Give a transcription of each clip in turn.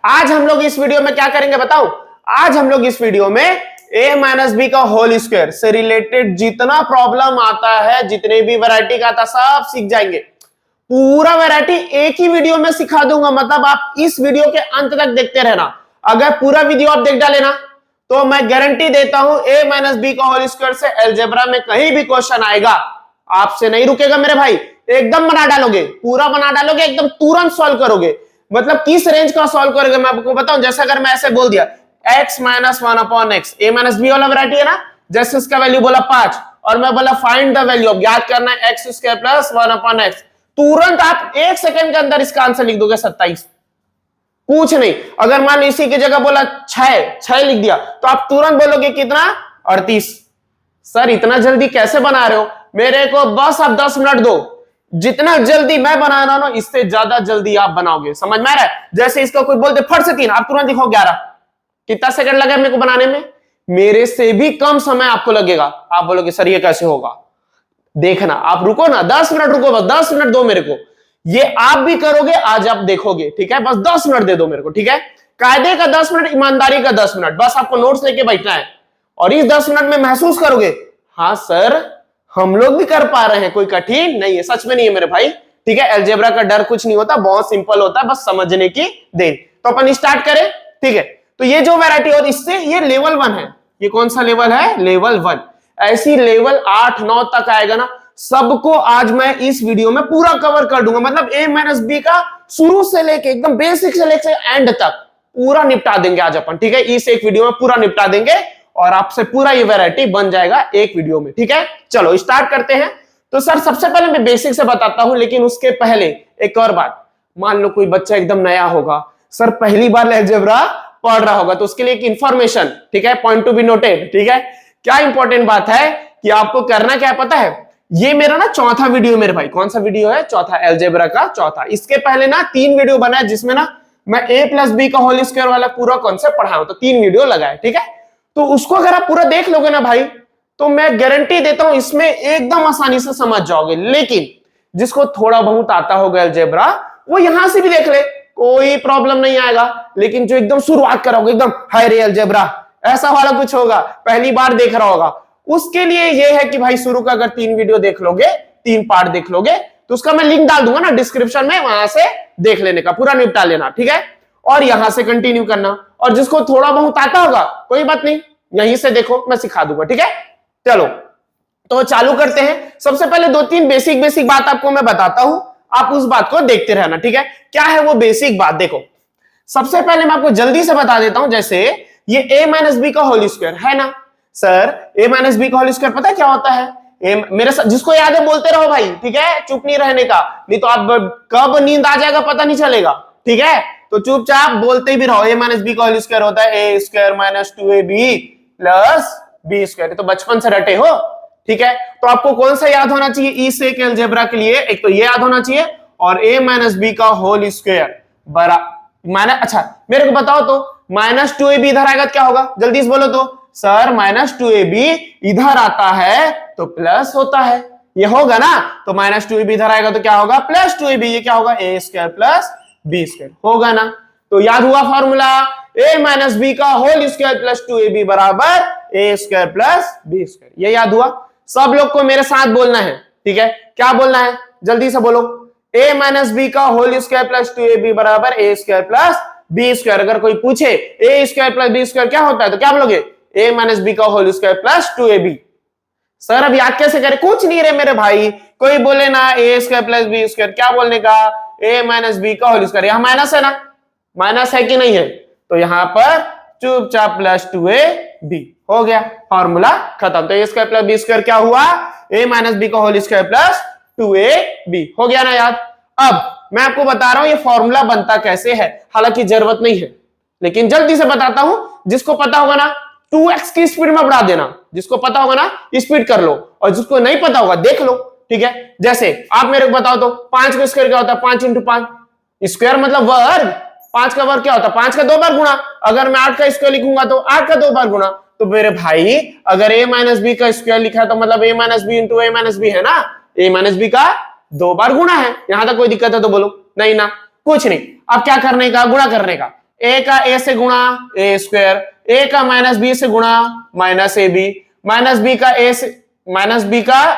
आज हम लोग इस वीडियो में क्या करेंगे बताओ। आज हम लोग इस वीडियो में a माइनस बी का होल स्क्वायर से रिलेटेड जितना प्रॉब्लम आता है, जितने भी वैरायटी का आता सब सीख जाएंगे। पूरा वैरायटी एक ही वीडियो में सिखा दूंगा, मतलब आप इस वीडियो के अंत तक देखते रहना। अगर पूरा वीडियो आप देख डाले ना तो मैं गारंटी देता हूं a माइनस बी का होल स्क्वायर से अलजेब्रा में कहीं भी क्वेश्चन आएगा आपसे नहीं रुकेगा मेरे भाई, एकदम बना डालोगे, पूरा बना डालोगे, एकदम तुरंत सॉल्व करोगे। मतलब किस रेंज का सॉल्व करोगे मैं आपको बताऊं। जैसे अगर मैं ऐसे बोल दिया x minus one upon x, A minus B वाला वैरायटी है ना, जैसे उसका वैल्यू बोला 5 और मैं बोला फाइंड द वैल्यू, अब याद करना है x square plus one upon x, तुरंत आप 1 सेकंड के अंदर इसका आंसर लिख दोगे 27, कुछ नहीं। अगर मान लो इसी की जगह बोला 6 लिख दिया तो आप तुरंत बोलोगे कितना 38। सर इतना जल्दी कैसे बना रहे हो, मेरे को बस आप 10 मिनट दो, जितना जल्दी मैं बना रहा हूं इससे ज्यादा जल्दी आप बनाओगे। समझ में आ रहा है। जैसे इसका कोई बोलते फट से 3, आप तुरंत लिखो 11, कितना सेकंड लगा मेरे को बनाने में, मेरे से भी कम समय आपको लगेगा। आप बोलोगे सर ये कैसे होगा, देखना, आप रुको ना 10 मिनट रुको, बस 10 मिनट दो मेरे को, ये आप भी करोगे आज, आप देखोगे, ठीक है। बस 10 मिनट दे दो मेरे को, ठीक है। कायदे का 10 मिनट, ईमानदारी का 10 मिनट, बस आपको नोट्स लेके बैठना है और इस 10 मिनट में महसूस करोगे हाँ सर हम लोग भी कर पा रहे हैं, कोई कठिन नहीं है, सच में नहीं है मेरे भाई, ठीक है। अलजेब्रा का डर कुछ नहीं होता, बहुत सिंपल होता है, बस समझने की देर। तो अपन स्टार्ट करें, ठीक है। तो ये जो वैरायटी और इससे ये लेवल 1 है, ये कौन सा लेवल है, लेवल 1। ऐसी लेवल 8-9 तक आएगा ना, सबको आज मैं इस वीडियो में पूरा कवर कर दूंगा। मतलब a माइनस बी का शुरू से लेके एकदम बेसिक से लेके एंड तक पूरा निपटा देंगे आज अपन, ठीक है। इस एक वीडियो में पूरा निपटा देंगे और आपसे पूरा ये वैरायटी बन जाएगा एक वीडियो में, ठीक है। चलो स्टार्ट करते हैं। तो सर सबसे पहले मैं बेसिक से बताता हूं, लेकिन उसके पहले एक और बात, मान लो कोई बच्चा एकदम नया होगा, सर पहली बार अलजेब्रा पढ़ रहा होगा, तो उसके लिए एक इंफॉर्मेशन, ठीक है, पॉइंट टू बी नोटेड, ठीक है। क्या इंपॉर्टेंट बात है कि आपको करना क्या पता है, ये मेरा ना चौथा वीडियो मेरे भाई, कौन सा वीडियो है, चौथा, अलजेब्रा का चौथा। इसके पहले ना 3 वीडियो बना है जिसमें ना मैं a प्लस बी का होल स्क्वायर वाला पूरा कॉन्सेप्ट पढ़ाऊं, तो 3 वीडियो लगाए, ठीक है। तो उसको अगर आप पूरा देख लोगे ना भाई, तो मैं गारंटी देता हूं इसमें एकदम आसानी से समझ जाओगे। लेकिन जिसको थोड़ा बहुत आता होगा अलजेब्रा वो यहां से भी देख ले, कोई प्रॉब्लम नहीं आएगा। लेकिन जो एकदम शुरुआत करोगे, एकदम हाय रे अलजेब्रा ऐसा वाला कुछ होगा, पहली बार देख रहा होगा, उसके लिए यह है कि भाई शुरू का अगर 3 वीडियो देख लोगे, 3 पार्ट देख लोगे, तो उसका मैं लिंक डाल दूंगा ना डिस्क्रिप्शन में, वहां से देख लेने का, पूरा निपटा लेना, ठीक है। और यहां से कंटिन्यू करना, और जिसको थोड़ा बहुत आता होगा कोई बात नहीं, यहीं से देखो, मैं सिखा दूंगा, ठीक है। चलो तो चालू करते हैं। सबसे पहले 2-3 बेसिक बात आपको मैं बताता हूं, आप उस बात को देखते रहना, ठीक है। क्या है वो बेसिक बात, देखो सबसे पहले मैं आपको जल्दी से बता देता हूं। जैसे ये a माइनस बी का होल स्क्वायर है ना, सर a माइनस बी का होल स्क्वायर पता है क्या होता है, मेरे साथ जिसको याद है बोलते रहो भाई, ठीक है, चुप नहीं रहने का, नहीं तो आप कब नींद आ जाएगा पता नहीं चलेगा, ठीक है। तो चुपचाप बोलते भी रहो, a माइनस बी का होल स्क्वायर होता है a square minus 2ab plus B square, तो बचपन से रटे हो, ठीक है। तो आपको कौन सा याद होना चाहिए इस एक अलजेब्रा के लिए, एक तो ये याद होना चाहिए, और a माइनस बी का होल स्क्वायर बरा माइनस, अच्छा मेरे को बताओ तो माइनस 2ab इधर आएगा क्या होगा, जल्दी से बोलो तो। सर माइनस 2ab इधर आता है तो प्लस होता है, ये होगा ना, तो माइनस 2ab इधर आएगा तो क्या होगा, प्लस 2ab, ये क्या होगा, a square plus B square, होगा ना। तो याद हुआ फॉर्मूला, a माइनस बी का होल स्क्वायर प्लस 2ab बराबर a square plus B square, ये याद हुआ। सब लोग को मेरे साथ बोलना है, ठीक है, क्या बोलना है जल्दी से बोलो, a माइनस बी का होल स्क्वायर प्लस 2ab बराबर a square plus B square. अगर कोई पूछे a square plus B square क्या होता है, तो क्या बोलोगे, a माइनस बी का whole square plus 2ab। Sir अब याद कैसे करें, कुछ नहीं रे मेरे भाई, कोई बोले ना a square plus B square, क्या बोलने का, a माइनस बी का होल स्क्वायर, यहां माइनस है ना, माइनस है कि नहीं है, तो यहां पर चुपचाप प्लस 2ab, हो गया, फॉर्मूला खत्म। तो a square plus B square क्या हुआ, a माइनस बी का होल स्क्वायर प्लस 2ab, हो गया ना याद। अब मैं आपको बता रहा हूं ये फॉर्मूला बनता कैसे है, हालांकि जरूरत नहीं है, लेकिन जल्दी से बताता हूं, जिसको पता होगा ना 2x की स्पीड में बढ़ा देना, जिसको पता होगा ना स्पीड कर लो, और जिसको नहीं पता होगा देख लो, ठीक है। जैसे आप मेरे को बताओ तो 5 का स्क्वायर क्या होता है, 5 × 5, स्क्वायर मतलब वर्ग, 5 का वर्ग क्या होता है, 5 का 2 बार गुणा, अगर मैं 8 का स्क्वायर लिखूंगा तो 8 का 2 बार गुणा। तो मेरे भाई अगर a माइनस बी का स्क्वायर लिखा है तो मतलब a minus b into a minus b है ना, a माइनस बी का 2 बार गुणा है, यहां तक कोई दिक्कत है तो बोलो, नहीं ना, कुछ नहीं। अब क्या करने का, गुणा करने का, ए का ए से गुणा ए स्क्वायर, ए का माइनस बी से गुणा minus a b, minus B का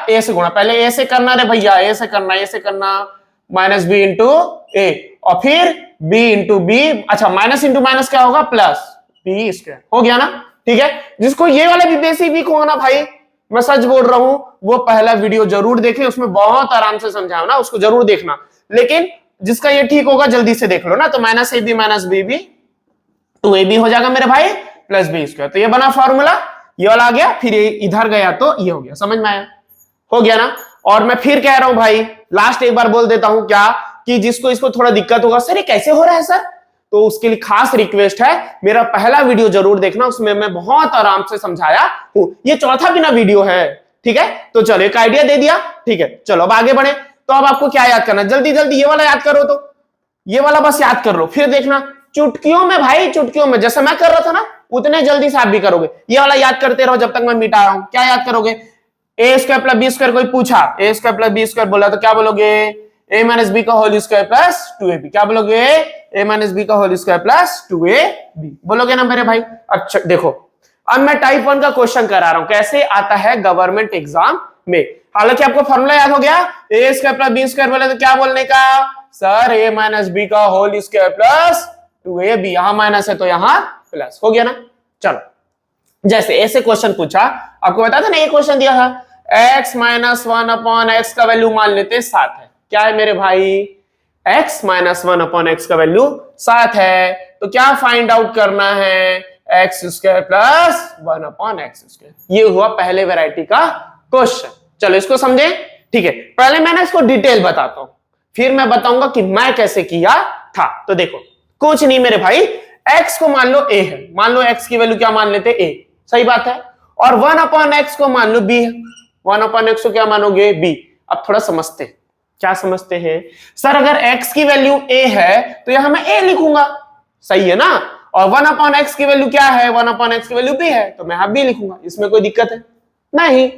ए से गुणा, पहले ए से करना रे भैया, ए से करना माइनस बी इंटू ए और फिर बी इंटू बी, अच्छा माइनस इंटू माइनस क्या होगा प्लस बी स्क्वायर, हो गया ना। ठीक है, जिसको ये वाला भी बेसिक वीक होगा ना भाई, मैं सच बोल रहा हूं, वो पहला वीडियो जरूर देखें, उसमें बहुत आराम से समझाया ना, उसको जरूर देखना। लेकिन जिसका ये ठीक होगा जल्दी से देख लो ना, तो minus a b minus b b 2ab हो जाएगा मेरे भाई प्लस बी स्क्वायर। तो ये बना फॉर्मूला, ये वाला आ गया, फिर ये इधर गया तो ये हो गया, समझ में आया, हो गया ना। और मैं फिर कह रहा हूं भाई, लास्ट एक बार बोल देता हूं क्या, कि जिसको इसको थोड़ा दिक्कत होगा, सर ये कैसे हो रहा है सर, तो उसके लिए खास रिक्वेस्ट है, मेरा पहला वीडियो जरूर देखना, उसमें मैं बहुत आराम से समझाया हूं। ये चौथा बिना वीडियो है, ठीक है। तो चलो एक आइडिया दे दिया, ठीक है। चलो अब आगे बढ़े। तो अब आपको क्या याद करना, जल्दी जल्दी ये वाला याद करो, तो ये वाला बस याद कर लो, फिर देखना चुटकियों में भाई, चुटकियों में, जैसे मैं कर रहा था ना उतने जल्दी से आप भी करोगे। ये वाला याद करते रहो जब तक मैं मिटा रहा हूं। क्या याद करोगे, ए स्क्वायर प्लस बी स्क्वायर, कोई पूछा ए स्क्वायर प्लस बी स्क्वायर बोला तो क्या बोलोगे, ए माइनस बी का होल स्क्वायर प्लस 2ab, क्या बोलोगे, ए माइनस बी का होल स्क्वायर प्लस 2ab बोलोगे ना मेरे भाई। अच्छा देखो, अब मैं टाइप 1 का क्वेश्चन करा रहा हूं, कैसे आता है गवर्नमेंट एग्जाम में। हालांकि आपको फॉर्मूला याद हो गया, ए स्क्वायर प्लस बी स्क्वायर बोले तो क्या बोलने का, सर ए माइनस बी का होल स्क्वायर प्लस 2ab, यहां माइनस है तो यहां प्लस, हो गया ना। चलो जैसे ऐसे क्वेश्चन पूछा, आपको बता था ना, एक क्वेश्चन दिया था x माइनस 1 अपॉन एक्स का वैल्यू मान लेते 7 है, क्या है मेरे भाई, x माइनस 1 अपॉन एक्स का वैल्यू 7 है, तो क्या फाइंड आउट करना है, x square plus 1 upon x square. ये हुआ पहले वैरायटी का क्वेश्चन। चलो इसको समझे, ठीक है। पहले मैंने इसको डिटेल बताता हूं, फिर मैं बताऊंगा कि मैं कैसे किया था। तो देखो कुछ नहीं मेरे भाई, x को मान लो a है, मान लो x की वैल्यू क्या मान लेते a, सही बात है, और 1 अपॉन एक्स को मान लो b है, 1 अपॉन एक्स को क्या मानोगे b। अब थोड़ा समझते, क्या समझते हैं, सर अगर x की वैल्यू a है तो यहां मैं a लिखूंगा, सही है ना, और 1 अपॉन एक्स की वैल्यू क्या है, 1 अपॉन एक्स की वैल्यू b है, तो मैं यहां b लिखूंगा, इसमें कोई दिक्कत है नहीं।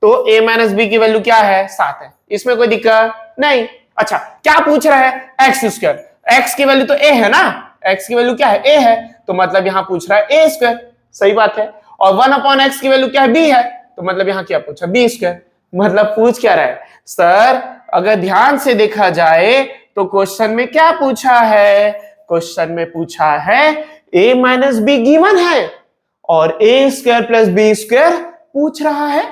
तो a माइनस बी की वैल्यू क्या है, 7 है, इसमें कोई दिक्कत नहीं। अच्छा क्या पूछ रहा है, एक्स स्क्वायर, एक्स की वैल्यू तो a है ना, x की वैल्यू क्या है a है, तो मतलब यहां पूछ रहा है a स्क्वायर, सही बात है, और 1 अपॉन एक्स की वैल्यू क्या है b है, तो मतलब यहां क्या पूछा b स्क्वायर, मतलब पूछ क्या रहा है सर, अगर ध्यान से देखा जाए तो क्वेश्चन में क्या पूछा है, क्वेश्चन में पूछा है a माइनस बी गिवन है और a square plus B square पूछ रहा है,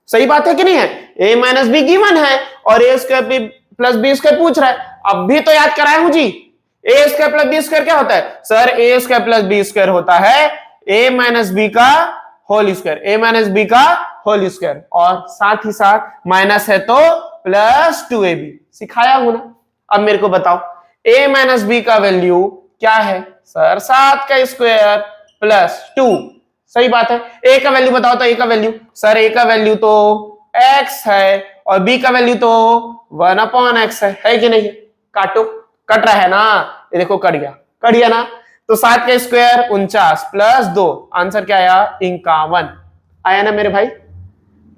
सही बात है कि नहीं है, a माइनस बी गिवन है और a square plus B square पूछ रहा है। अब भी तो याद कराया हूं जी, a square plus B square क्या होता है, sir a square plus B square होता है ए माइनस बी का whole square, a minus B का होल स्क्वायर, और साथ ही साथ माइनस है तो प्लस 2ab, सिखाया हूं ना। अब मेरे को बताओ a माइनस बी का वैल्यू क्या है, सर 7 का स्क्वायर प्लस 2, सही बात है। a का वैल्यू बताओ, तो a का वैल्यू, सर a का वैल्यू तो x है और b का वैल्यू तो 1 अपॉन x है कि नहीं, काटो, कट रहा है ना, ये देखो कट गया ना। तो 7 का स्क्वायर 49 प्लस 2, आंसर क्या आया 51, आया ना मेरे भाई।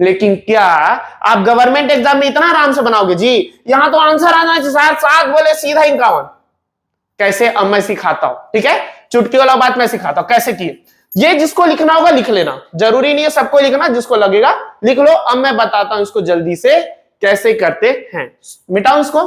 लेकिन क्या आप गवर्नमेंट एग्जाम में इतना आराम से बनाओगे जी, यहां तो आंसर आना चाहिए, 7 बोले सीधा 51, कैसे, अब मैं सिखाता हूं, ठीक है, चुटकी वाला बात मैं सिखाता हूं कैसे किए। ये जिसको लिखना होगा लिख लेना, जरूरी नहीं है सबको लिखना, जिसको लगेगा लिख लो। अब मैं बताता हूं इसको जल्दी से कैसे करते हैं, मिटाऊं इसको,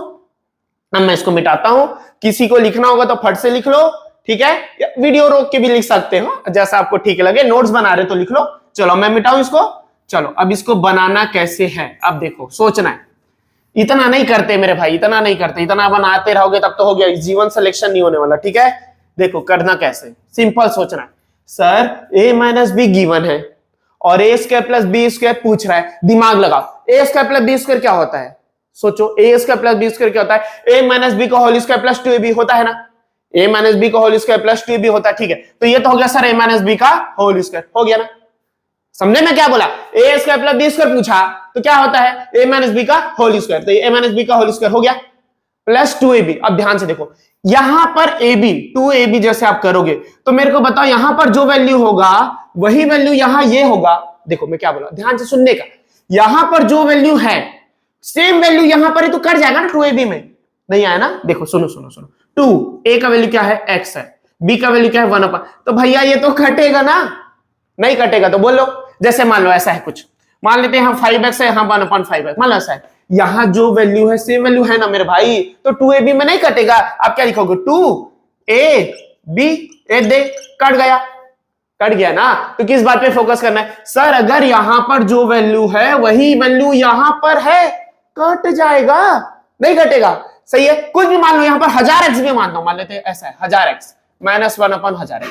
अब मैं इसको मिटाता हूं, किसी को लिखना होगा तो फट से लिख लो, ठीक है, वीडियो रोक के भी लिख सकते हो, जैसा आपको ठीक लगे, नोट्स बना रहे तो लिख लो। चलो मैं मिटाऊं इसको, चलो अब इसको बनाना कैसे है, अब देखो सोचना है, इतना नहीं करते मेरे भाई, इतना नहीं करते, इतना बनाते रहोगे तब तो हो गया, जीवन सिलेक्शन नहीं होने वाला, ठीक है। देखो करना कैसे, सिंपल सोचना है, sir a minus b given है और a square plus B square पूछ रहा है, दिमाग लगाओ, a square plus B square क्या होता है, सोचो, a square plus B square क्या होता है, a माइनस बी का होल स्क्वायर प्लस 2ab होता है ना, a माइनस बी का होल स्क्वायर प्लस 2ab होता है, ठीक है। तो ये तो हो गया सर a माइनस बी का होल स्क्वायर, हो गया ना, समझे मैं क्या बोला, a square plus B square पूछा तो क्या होता है a माइनस बी का होल स्क्वायर, तो ये a माइनस बी का होल स्क्वायर हो गया प्लस 2ab। अब ध्यान से देखो, यहां पर ab 2ab जैसे आप करोगे तो मेरे को बताओ यहां पर जो वैल्यू होगा वही वैल्यू यहां ये होगा, देखो मैं क्या बोला, ध्यान से सुनने का, यहां पर जो वैल्यू है सेम वैल्यू यहां पर ही तो कट जाएगा ना 2ab में, नहीं आया ना, देखो सुनो 2, a का वैल्यू क्या है x है, बी का वैल्यू क्या है 1/, तो भैया ये तो कटेगा ना, नहीं कटेगा तो बोलो। जैसे मान लो ऐसा है कुछ, मान लेते हैं 5x है, यहाँ 1/5x, मान लो ऐसा है, यहां जो वैल्यू है सेम वैल्यू है ना मेरे भाई, तो 2ab में नहीं कटेगा। आप क्या लिखोगे 2ab, ए दे, कट गया, कट गया ना। तो किस बात पे फोकस करना है सर, अगर यहां पर जो वैल्यू है वही वैल्यू यहां पर है, कट जाएगा, नहीं कटेगा। सही है, कुछ भी मान लो, यहां पर 1000x भी मान लो, मान लेते हैं ऐसा है 1000x -1/1000x।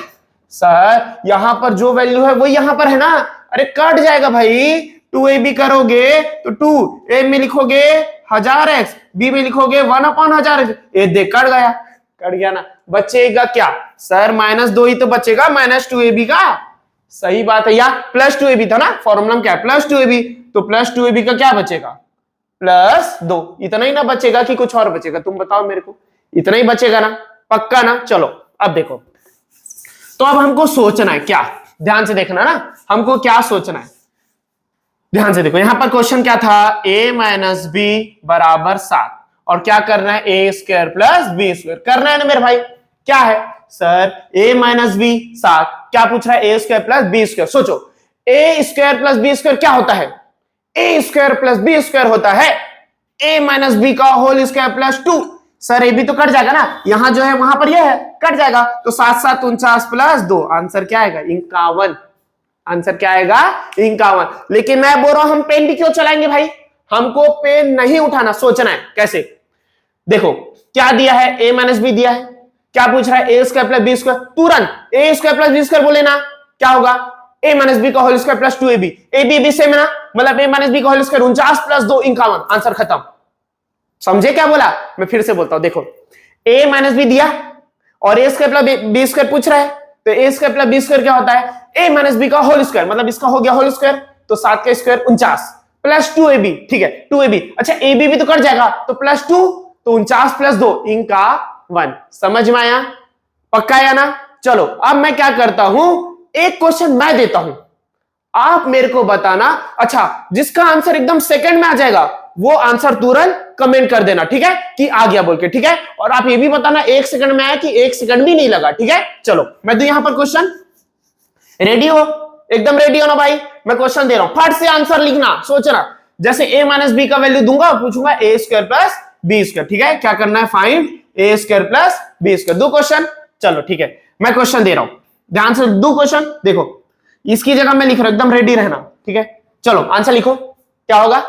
सर यहां पर जो वैल्यू है वो यहां पर है ना, अरे कट जाएगा भाई। 2ab करोगे तो 2a में लिखोगे 1000x, b में लिखोगे 1/1000x, ये देख कट गया, कट गया ना। बचेगा क्या सर, -2 ही तो बचेगा, -2ab का। सही बात है, या +2ab था ना, फॉर्मूला क्या है +2ab, तो +2ab का क्या बचेगा +2। इतना ही ना बचेगा कि कुछ और बचेगा, तुम बताओ मेरे को, इतना ही बचेगा ना, पक्का ना। चलो अब देखो, तो अब हमको सोचना है क्या, ध्यान से देखना ना, हमको क्या सोचना है, ध्यान से देखो। यहां पर क्वेश्चन क्या था, a - b = 7, और क्या करना है a² + b² करना है ना मेरे भाई। क्या है सर, a - b 7, क्या पूछ रहा है a² + b²। सोचो a² + b² क्या होता है, a² + b² होता है a - b का होल स्क्वायर +2। सर ए भी तो कट जाएगा ना, यहां जो है वहां पर यह है, कट जाएगा, तो 7 7 49 + 2, आंसर क्या आएगा 51। आंसर क्या आएगा 51। लेकिन मैं बोल रहा हूं हम पेन भी क्यों चलाएंगे भाई, हमको पेन नहीं उठाना, सोचना है कैसे। देखो क्या दिया है, a - b दिया है, क्या पूछ रहा है a² + b², तुरंत a² + b² बोले ना, क्या होगा a - b का whole square +2ab, ab same है ना, मतलब a - b का होल स्क्वायर 49 + 2 51, आंसर खत्म। समझे क्या बोला, मैं फिर से बोलता हूं, देखो a - b दिया और a² + b² पूछ रहा है, तो a² + b² क्या होता है a - b का होल स्क्वायर, मतलब इसका हो गया होल स्क्वायर, तो 7 का स्क्वायर 49 +2ab, ठीक है 2ab, अच्छा ab भी तो कट जाएगा, तो +2, तो 49 + 2 51। समझ में आया, पक्का आया ना। चलो अब मैं क्या करता हूं, एक क्वेश्चन मैं देता हूं, आप मेरे को बताना, अच्छा जिसका आंसर एकदम सेकंड में आ जाएगा वो आंसर तुरंत कमेंट कर देना, ठीक है कि आ गया बोल के, ठीक है। और आप ये भी बताना 1 सेकंड में आया कि 1 सेकंड भी नहीं लगा, ठीक है। चलो मैं तो यहां पर क्वेश्चन, रेडी हो, एकदम रेडी हो ना भाई, मैं क्वेश्चन दे रहा हूं, फट से आंसर लिखना, सोचना। जैसे a - b का वैल्यू दूंगा, पूछूंगा a² + b², ठीक है। क्या करना है, फाइंड a² + b²। दो क्वेश्चन, चलो ठीक है, मैं क्वेश्चन दे रहा हूं, ध्यान से दो क्वेश्चन देखो, इसकी जगह मैं लिख रहा हूं, एकदम रेडी रहना, ठीक है। चलो आंसर लिखो, क्या होगा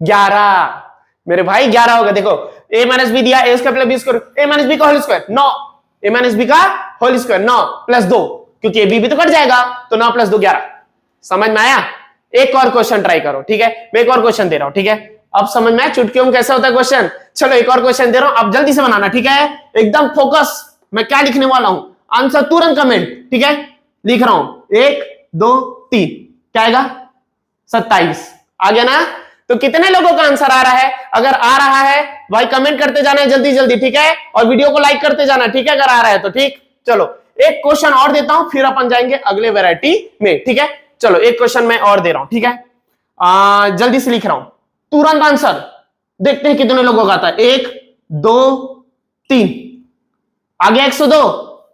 11 मेरे भाई, 11 होगा। देखो a - b दिया, a² + b², a - b का होल स्क्वायर 9, a - b का होल स्क्वायर 9 + 2, क्योंकि a b भी तो कट जाएगा, तो 9 + 2 11। समझ में आया। एक और क्वेश्चन ट्राई करो, ठीक है, मैं एक और क्वेश्चन दे रहा हूं, ठीक है। अब समझ में आया चुटकियों में कैसा होता है क्वेश्चन। चलो एक और क्वेश्चन दे रहा हूं, अब जल्दी से बनाना, ठीक है, एकदम फोकस, मैं क्या लिखने वाला हूं, आंसर तुरंत कमेंट, ठीक है। लिख रहा हूं 1 2 3, क्या आएगा 27, आ गया ना। तो कितने लोगों का आंसर आ रहा है, अगर आ रहा है भाई कमेंट करते जाना है जल्दी जल्दी, ठीक है, और वीडियो को लाइक करते जाना, ठीक है, अगर आ रहा है तो ठीक। चलो एक क्वेश्चन और देता हूं, फिर अपन जाएंगे अगले वैरायटी में, ठीक है। चलो एक क्वेश्चन मैं और दे रहा हूं, ठीक है, जल्दी से लिख रहा हूं, तुरंत आंसर, देखते हैं कितने लोगों का आता है। 1 2 3, आ गया 102,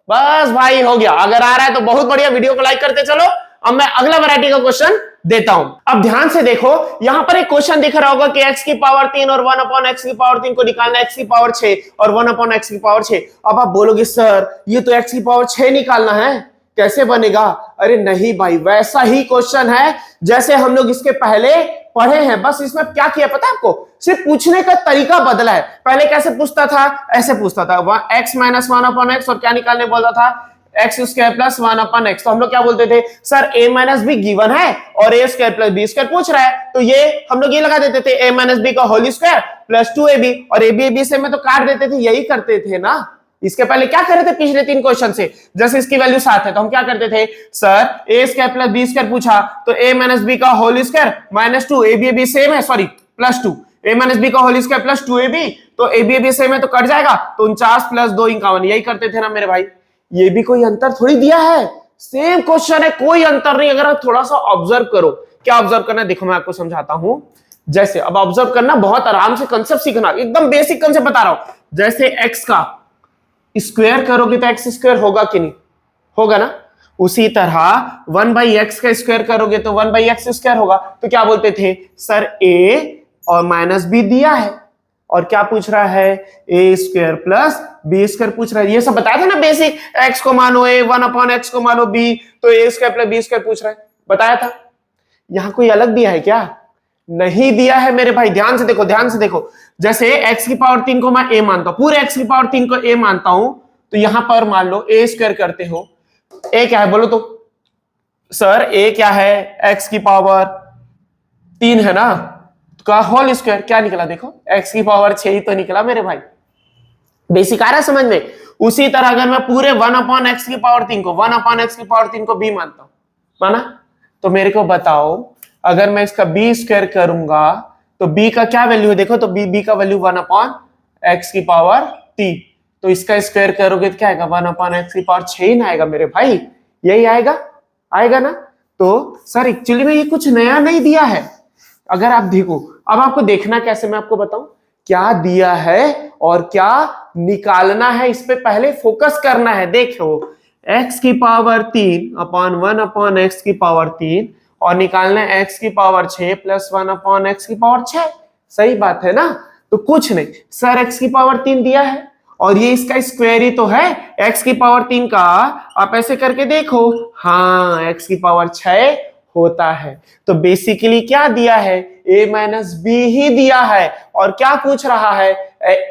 बस भाई हो गया। अगर आ रहा है तो बहुत बढ़िया, वीडियो को लाइक करते चलो। अब मैं अगला वैरायटी का क्वेश्चन देता हूं। अब ध्यान से देखो, यहां पर एक क्वेश्चन दिख रहा होगा कि x की पावर 3 और 1/x की पावर 3 को निकालना है, x की पावर 6 और 1/x की पावर 6। अब आप बोलोगे सर ये तो x की पावर 6 निकालना है, कैसे बनेगा। अरे नहीं भाई, वैसा ही क्वेश्चन है जैसे हम लोग इसके पहले पढ़े हैं, बस इसमें क्या किया पता है आपको, सिर्फ पूछने का तरीका बदला है। पहले कैसे पूछता था, ऐसे पूछता था x - 1/x, और क्या निकालने बोलता था x² + 1/x। तो हम लोग क्या बोलते थे, सर a - b गिवन है और a² + b² पूछ रहा है, तो ये हम लोग ये लगा देते थे a - b का होल स्क्वायर +2ab, और ab से में तो काट देते थे, यही करते थे ना। इसके पहले क्या कर रहे थे पिछले 3 क्वेश्चन से, जैसे इसकी वैल्यू 7 है तो हम क्या करते थे, सर a² + b² पूछा तो a - b का होल स्क्वायर -2, ab सेम है, सॉरी +2, a - b का होल स्क्वायर +2ab, तो ab सेम है तो कट जाएगा, तो 49 + 2 51, यही करते थे ना मेरे भाई। ये भी कोई अंतर थोड़ी दिया है, सेम क्वेश्चन है, कोई अंतर नहीं। अगर आप थोड़ा सा ऑब्जर्व करो, क्या ऑब्जर्व करना है देखो, मैं आपको समझाता हूं। जैसे अब ऑब्जर्व करना, बहुत आराम से कंसेप्ट सीखना, एकदम बेसिक कंसेप्ट बता रहा हूं। जैसे x का स्क्वायर करोगे तो एक्स स्क्वायर होगा कि नहीं, होगा ना। उसी तरह 1/x का स्क्वायर करोगे तो 1/x स्क्वायर होगा। तो क्या बोलते थे सर, a और माइनस b दिया है और क्या पूछ रहा है, a square plus b square पूछ रहा है। ये सब बताया था ना बेसिक, x को मानो a, 1/x को मानो b, तो a square plus b square पूछ रहा है, बताया था। यहां कोई अलग दिया है क्या, नहीं दिया है मेरे भाई। ध्यान से देखो, ध्यान से देखो। जैसे x की पावर 3 को मैं a मानता हूं, पूरे x की पावर 3 को a मानता हूं, तो यहां पर मान लो a स्क्वायर करते हो, a क्या है बोलो तो सर, a क्या है, x की पावर 3 है ना, का होल स्क्वायर क्या निकला, देखो x की पावर 6 ही तो निकला मेरे भाई। बेसिक आ रहा है समझ में। उसी तरह अगर मैं पूरे 1/x की पावर 3 को 1/x की पावर 3 को b मानता हूं, माना, तो मेरे को बताओ अगर मैं इसका b स्क्वायर करूंगा तो b का क्या वैल्यू है, देखो तो b का वैल्यू 1/x की पावर 3, तो इसका स्क्वायर करोगे तो क्या आएगा, 1/x की पावर 6 ही ना आएगा मेरे भाई, यही आएगा, आएगा ना। तो सर एक्चुअली में ये कुछ नया नहीं दिया है। अगर आप देखो, अब आपको देखना कैसे, मैं आपको बताऊं क्या दिया है और क्या निकालना है, इस पे पहले फोकस करना है। देखो x की पावर 3 अपॉन 1/x की पावर 3 और निकालना है x की पावर 6 प्लस 1/x की पावर 6, सही बात है ना। तो कुछ नहीं सर, x की पावर 3 दिया है और ये इसका स्क्वायर ही तो है, x की पावर 3 का आप ऐसे करके देखो, हाँ x की पावर 6 होता है। तो बेसिकली क्या दिया है, a माइनस बी ही दिया है और क्या पूछ रहा है,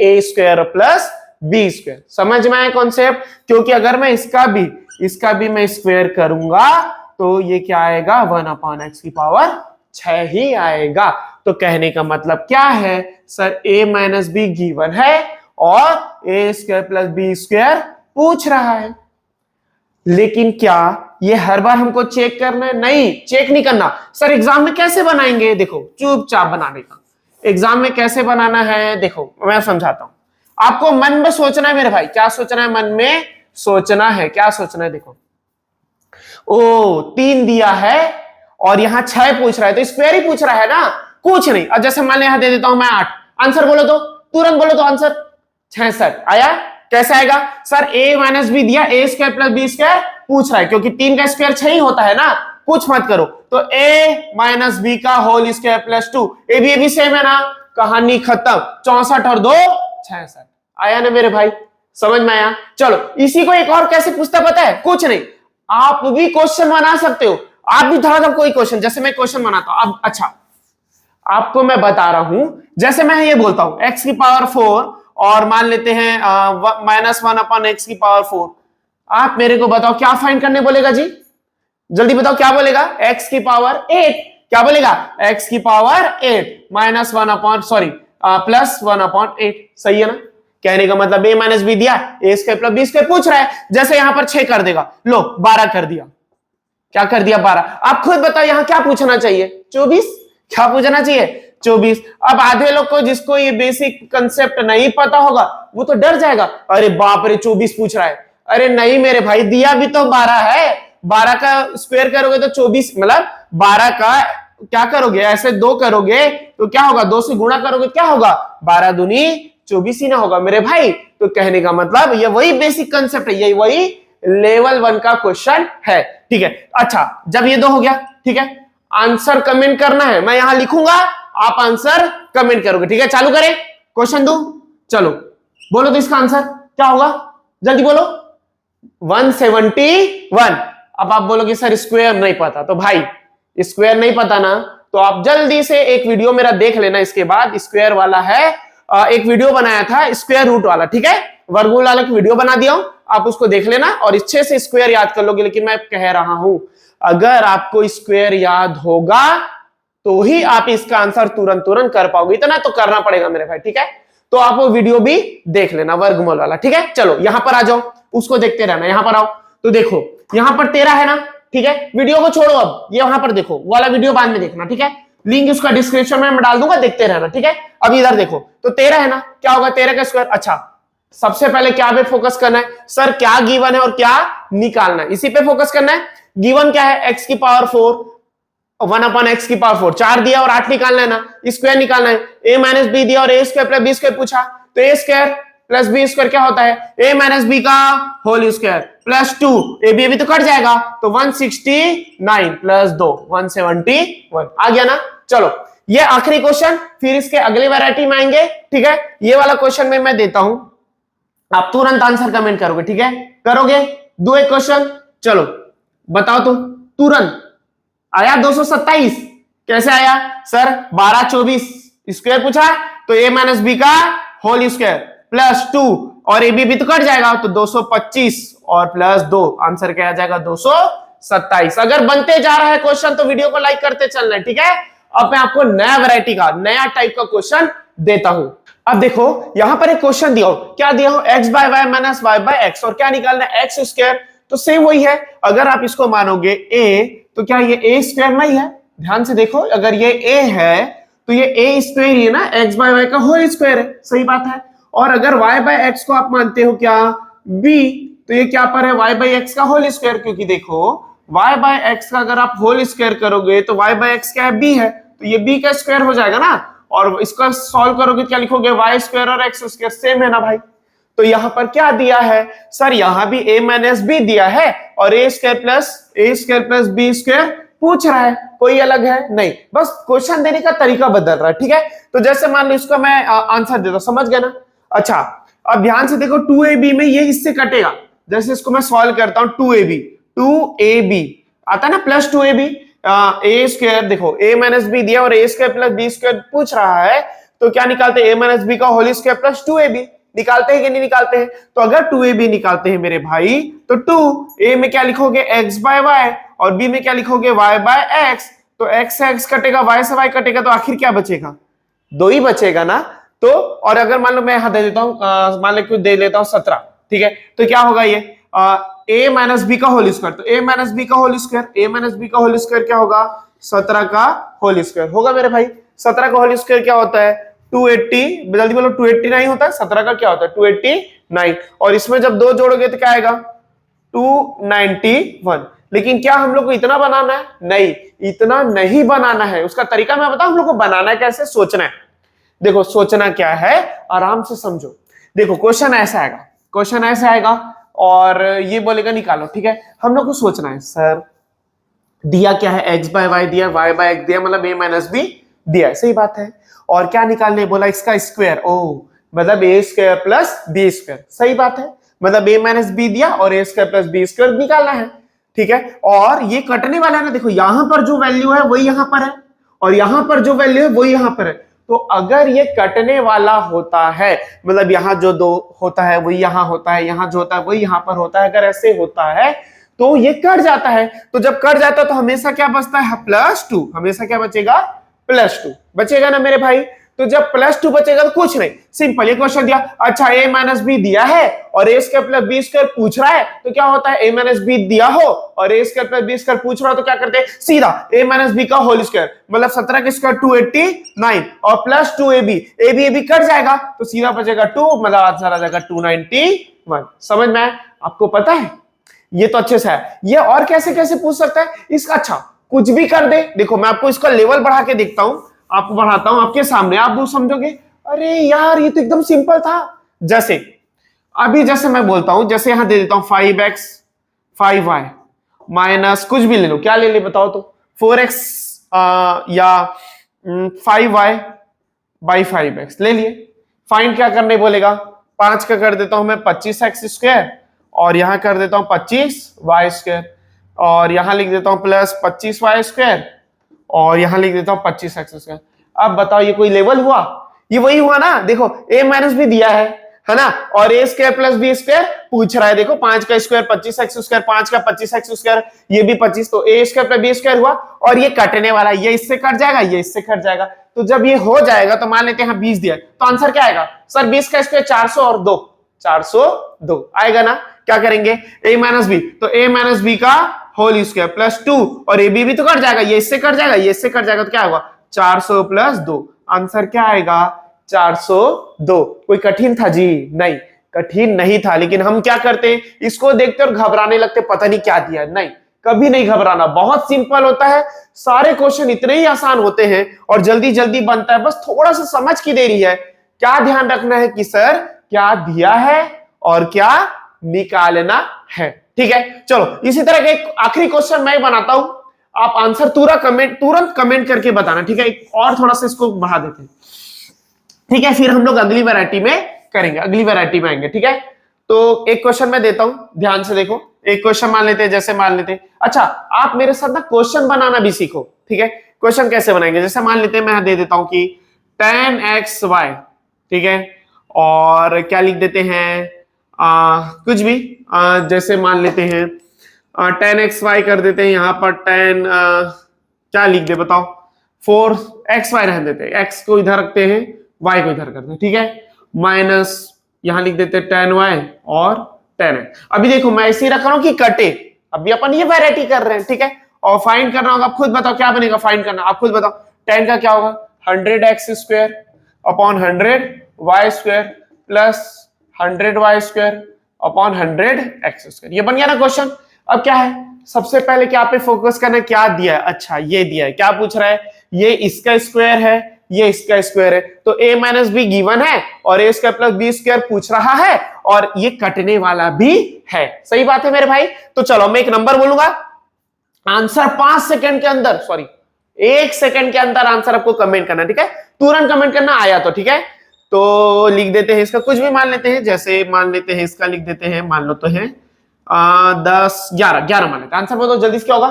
a square plus B square. समझ में आया कॉन्सेप्ट, क्योंकि अगर मैं इसका भी मैं स्क्वायर करूंगा तो ये क्या आएगा, 1/x की पावर 6 ही आएगा। तो कहने का मतलब क्या है sir, a minus b given है और a square plus B square पूछ रहा है। लेकिन क्या ये हर बार हमको चेक करना है, नहीं चेक नहीं करना। सर एग्जाम में कैसे बनाएंगे, देखो चुपचाप बनाने का, एग्जाम में कैसे बनाना है देखो मैं समझाता हूं। आपको मन में सोचना है मेरे भाई, क्या सोचना है, मन में सोचना है, क्या सोचना है, देखो ओ 3 दिया है और यहां 6 पूछ रहा है, तो स्क्वायर ही पूछ रहा है ना, कुछ नहीं। अब जैसे मान लो यहां दे देता हूं मैं 8, आंसर बोलो तो, तुरंत बोलो तो आंसर 66 आया। कैसे आएगा सर, a माइनस बी दिया, a square plus B square पूछ रहा है, क्योंकि 3 का स्क्वायर 6 ही होता है ना, कुछ मत करो। तो a माइनस बी का होल स्क्वायर प्लस 2, ए भी सेम है ना, कहानी खत्म। 64 और 2 66 आया ना मेरे भाई, समझ में आया। चलो इसी को एक और कैसे पूछता पता है, कुछ नहीं, आप भी क्वेश्चन बना सकते हो, आप भी धड़ा कोई क्वेश्चन, जैसे मैं क्वेश्चन बनाता हूं। अब अच्छा आपको मैं बता रहा हूं, जैसे मैं ये बोलता हूं x की पावर 4 और मान लेते हैं -1/x की पावर 4, आप मेरे को बताओ क्या फाइंड करने बोलेगा जी, जल्दी बताओ क्या बोलेगा, x की पावर 8, क्या बोलेगा, x की पावर 8 +1/8, सही है ना। कहने का मतलब a माइनस बी दिया, a square plus B square पूछ रहा है, जैसे यहां पर 6 कर देगा, लो 12 कर दिया, क्या कर दिया 12। आप खुद बताओ यहां क्या पूछना चाहिए, 24, क्या पूछना चाहिए 24। अब आधे लोग को जिसको ये बेसिक कंसेप्ट नहीं पता होगा वो तो डर जाएगा, अरे बाप रे 24 पूछ रहा है। अरे नहीं मेरे भाई, दिया भी तो 12 है, 12 का स्क्वायर करोगे तो 24, मतलब 12 का क्या करोगे, ऐसे 2 करोगे तो क्या होगा, 2 से गुणा करोगे क्या होगा, 12 दूनी 24 ही ना होगा मेरे भाई। तो कहने का मतलब ये वही बेसिक कंसेप्ट है, ये वही लेवल 1 का क्वेश्चन है, ठीक है। अच्छा जब ये 2 हो गया, ठीक है, आंसर कमेंट करना है, मैं यहां लिखूंगा, आप आंसर कमेंट करोगे, ठीक है। चालू करें, क्वेश्चन दो, चलो बोलो तो इसका आंसर क्या होगा, जल्दी बोलो। 171। अब आप बोलोगे सर स्क्वायर नहीं पता, तो भाई स्क्वायर नहीं पता ना, तो आप जल्दी से एक वीडियो मेरा देख लेना, इसके बाद स्क्वायर वाला है, एक वीडियो बनाया था स्क्वायर रूट वाला, ठीक है, वर्गमूल वाला की वीडियो बना दिया हूं, आप उसको देख लेना और अच्छे से स्क्वायर याद कर लोगे। लेकिन मैं कह रहा हूं अगर आपको स्क्वायर याद होगा तो ही आप इसका आंसर तुरंत कर पाओगे, इतना तो करना पड़ेगा मेरे भाई, ठीक है। तो आप वो वीडियो भी देख लेना वर्गमूल वाला, ठीक है। चलो यहां पर आ जाओ, उसको देखते रहना, यहां पर आओ तो देखो यहां पर 13 है ना, ठीक है। वीडियो को छोड़ो, अब ये वहां पर देखो, वाला वीडियो बाद में देखना, ठीक है, लिंक उसका डिस्क्रिप्शन में मैं डाल दूंगा, देखते रहना, ठीक है। अब इधर देखो तो 13 है ना, क्या होगा 13 का स्क्वायर। अच्छा सबसे पहले क्या पे फोकस करना है सर, क्या गिवन है और क्या निकालना है, इसी पे फोकस करना है। गिवन क्या है, x की पावर 4 1/x की पावर 4, 4 दिया और 8 निकालना है ना, स्क्वायर निकालना है। a माइनस बी दिया और a square plus B square पूछा, तो a square plus B square क्या होता है, ए माइनस बी का होल स्क्वायर प्लस 2, ए बी तो कट जाएगा, तो 169 प्लस 2 171 आ गया ना। चलो ये आखिरी क्वेश्चन, फिर इसके अगली वैरायटी में आएंगे, ठीक है। ये वाला क्वेश्चन में मैं देता हूं, आप तुरंत आंसर कमेंट करोगे, ठीक है, करोगे। दो एक क्वेश्चन, चलो बताओ तुम तुरंत। आया 227, कैसे आया सर, 12 24 स्क्वायर पूछा तो ए माइनस बी का होल स्क्वायर प्लस 2 और ए बी तो कट जाएगा, तो 225 और प्लस 2, आंसर क्या आ जाएगा 227। अगर बनते जा रहा है क्वेश्चन तो वीडियो को लाइक करते चलना है, ठीक है। अब मैं आपको नया वैरायटी का नया टाइप का क्वेश्चन देता हूं। अब देखो यहां पर एक क्वेश्श्चन दिया हो, क्या दिया हो, x by y minus y by x, और क्या निकालना है, एक्स स्क्वायर। तो सेम वही है, अगर आप इसको मानोगे a तो क्या ये a स्क्वायर नहीं है, ध्यान से देखो, अगर ये a है तो ये a स्क्वायर ही है ना, x बाय वाई का होल स्क्वायर है, सही बात है। और अगर y बाय एक्स को आप मानते हो क्या b, तो ये क्या पर है, y बाय एक्स का होल स्क्वायर, क्योंकि देखो y बाय एक्स का अगर आप होल स्क्वायर करोगे तो y बाय एक्स क्या है, b है, तो ये b का स्क्वायर हो जाएगा ना। और इसका सॉल्व करोगे क्या लिखोगे, वाई स्क्वायर और एक्स स्क्वायर सेम है ना भाई। तो यहां पर क्या दिया है सर, यहां भी a माइनस बी दिया है और a square plus B square पूछ रहा है, कोई अलग है नहीं, बस क्वेश्चन देने का तरीका बदल रहा है, ठीक है। तो जैसे मान लो इसका मैं आंसर देता हूं, समझ गया ना। अच्छा अब ध्यान से देखो, 2ab में ये इससे कटेगा, जैसे इसको मैं सॉल्व करता हूं, 2ab आता है ना, प्लस 2ab ए स्क्वायर, देखो a माइनस बी दिया और a square plus B square पूछ रहा है, तो क्या निकालते हैं, a माइनस बी का होल स्क्वायर प्लस 2ab, निकालते हैं कि नहीं निकालते हैं। तो अगर 2ab निकालते हैं मेरे भाई, तो 2a में क्या लिखोगे, x बाय वाई, और b में क्या लिखोगे, y बाय x, तो x से x कटेगा, y से y कटेगा, तो आखिर क्या बचेगा, 2 ही बचेगा ना। तो और अगर मान लो मैं यहां दे देता हूं, मान लो कुछ दे लेता हूं 17, ठीक है, तो क्या होगा ये a माइनस बी का होल स्क्वायर, तो a माइनस बी का होल स्क्वायर क्या होगा, 17 का होल स्क्वायर होगा मेरे भाई। 17 का होल स्क्वायर क्या होता है, 280, जल्दी बोलो, 289 होता है, 17 का क्या होता है 289, और इसमें जब 2 जोड़ोगे तो क्या आएगा 291। लेकिन क्या हम लोग को इतना बनाना है, नहीं, इतना नहीं बनाना है, उसका तरीका मैं बताऊं हम लोग को बनाना है कैसे, सोचना है। देखो सोचना क्या है, आराम से समझो। देखो क्वेश्चन ऐसा आएगा और ये बोलेगा निकालो, ठीक है। हम लोग को सोचना है, सर दिया क्या है, x बाय वाई दिया, y बाय एक्स दिया, मतलब a माइनस बी दिया है, सही बात है। और क्या निकालने बोला, इसका स्क्वायर, ओ मतलब a square plus B square, सही बात है, मतलब a माइनस बी दिया और a square plus B square निकालना है, ठीक है। और ये कटने वाला है ना, देखो यहां पर जो वैल्यू है वही यहां पर है, और यहां पर जो वैल्यू है वही यहां पर है। तो अगर ये कटने वाला होता है, मतलब यहां जो 2 होता है वही यहां होता है, यहां जो होता है वही यहां पर होता है, अगर ऐसे होता है तो ये कट जाता है। तो जब कट जाता है तो हमेशा क्या बचता है, +2, हमेशा क्या बचेगा, +2 बचेगा ना मेरे भाई। तो जब +2 बचेगा तो कुछ नहीं, सिंपल ये क्वेश्चन दिया, अच्छा a माइनस बी दिया है और a square plus B square पूछ रहा है, तो क्या होता है, a माइनस बी दिया हो और a square plus B square पूछ रहा हो, तो क्या करते हैं, सीधा a माइनस बी का होल स्क्वायर, मतलब 17 का स्क्वायर 289 और प्लस 2ab कट जाएगा, तो सीधा बचेगा 2, मतलब आंसर आ जाएगा 291। समझ में आया आपको, पता है ये तो अच्छे से है। ये और कैसे कैसे पूछ सकता है इसका, अच्छा कुछ भी कर दे। देखो मैं आपको इसका लेवल बढ़ा के देखता हूं, आपको बढ़ाता हूं आपके सामने, आप वो समझोगे, अरे यार ये तो एकदम सिंपल था। जैसे अभी जैसे मैं बोलता हूं, जैसे यहां दे देता हूं 5x 5y माइनस कुछ भी ले लो, क्या ले ले बताओ तो, 4x या 5y बाई 5x ले लिए। फाइंड क्या करने बोलेगा, 5 का कर देता हूं मैं 25x स्क्वायर, और यहां कर देता हूं 25y स्क्वायर, और यहां लिख देता हूं प्लस 25y स्क्वायर, और यहां लिख देता हूं 25x स्क्वायर। अब बताओ ये कोई लेवल हुआ, ये वही हुआ ना। देखो a माइनस भी दिया है ना, और a square plus B square पूछ रहा है। देखो 5 का स्क्वायर 25x स्क्वायर, 5 का 25x स्क्वायर, ये भी 25, तो a square plus B square हुआ, और ये कटने वाला, ये इससे कट जाएगा, ये इससे कट जाएगा। तो जब ये हो जाएगा तो मान लेते हैं 20 दिया, तो आंसर क्या आएगा सर, 20 का स्क्वायर 400 और 2 402 आएगा ना। क्या करेंगे, a माइनस बी, तो a माइनस बी का होल स्क्वायर प्लस 2, और ab भी तो कट जाएगा, ये इससे कट जाएगा, ये इससे कट जाएगा, तो क्या होगा 400 प्लस 2, आंसर क्या आएगा 402। कोई कठिन था जी, नहीं कठिन नहीं था, लेकिन हम क्या करते हैं, इसको देखते और घबराने लगते, पता नहीं क्या दिया। नहीं, कभी नहीं घबराना, बहुत सिंपल होता है, सारे क्वेश्चन इतने ही आसान होते हैं और जल्दी जल्दी बनता है, बस थोड़ा सा समझ की देरी है। क्या ध्यान रखना है कि सर क्या दिया है और क्या निकालना है। ठीक है, चलो इसी तरह का एक आखिरी क्वेश्चन मैं बनाता हूं, आप आंसर तुरंत कमेंट करके बताना। ठीक है, एक और थोड़ा सा इसको बढ़ा देते हैं। ठीक है, फिर हम लोग अगली वैरायटी में करेंगे, अगली वैरायटी में आएंगे। ठीक है, तो एक क्वेश्चन मैं देता हूं, ध्यान से देखो। एक क्वेश्चन मान लेते हैं, जैसे मान लेते हैं, अच्छा आप मेरे साथ ना क्वेश्चन बनाना भी सीखो। ठीक है, क्वेश्चन कैसे बनाएंगे, जैसे मान लेते हैं मैं दे देता हूं कि tan xy, ठीक है, और क्या लिख देते हैं, कुछ भी, जैसे मान लेते हैं tan xy कर देते हैं, यहां पर tan क्या लिख दे बताओ, 4xy रहने देते हैं, x को इधर रखते हैं, y को इधर करते हैं। ठीक है, माइनस यहां लिख देते हैं tan y और tan x। अभी देखो मैं ऐसे ही रख रहा हूं कि कटे, अभी अपन ये वैरायटी कर रहे हैं। ठीक है, और फाइंड करना होगा, आप खुद बताओ क्या बनेगा, फाइंड करना आप खुद बताओ। tan का क्या होगा, 100x square upon 100y square plus 100y square upon 100x square. ये बन गया ना क्वेश्चन। अब क्या है, सबसे पहले क्या पे फोकस करना है, क्या दिया है, अच्छा ये दिया है, क्या पूछ रहा है, ये इसका स्क्वायर है, ये इसका स्क्वायर है, तो a माइनस बी गिवन है और a square plus B square पूछ रहा है और ये कटने वाला भी है। सही बात है मेरे भाई। तो चलो मैं एक नंबर बोलूंगा, आंसर 5 सेकंड के अंदर, सॉरी 1 सेकंड के अंदर आंसर आपको कमेंट करना। ठीक है, तुरंत कमेंट करना आया तो। ठीक है, तो लिख देते हैं इसका कुछ भी मान लेते हैं, जैसे मान लेते हैं इसका लिख देते हैं, मान लो तो है 10 11 मान लेते हैं। आंसर बताओ जल्दी से क्या होगा,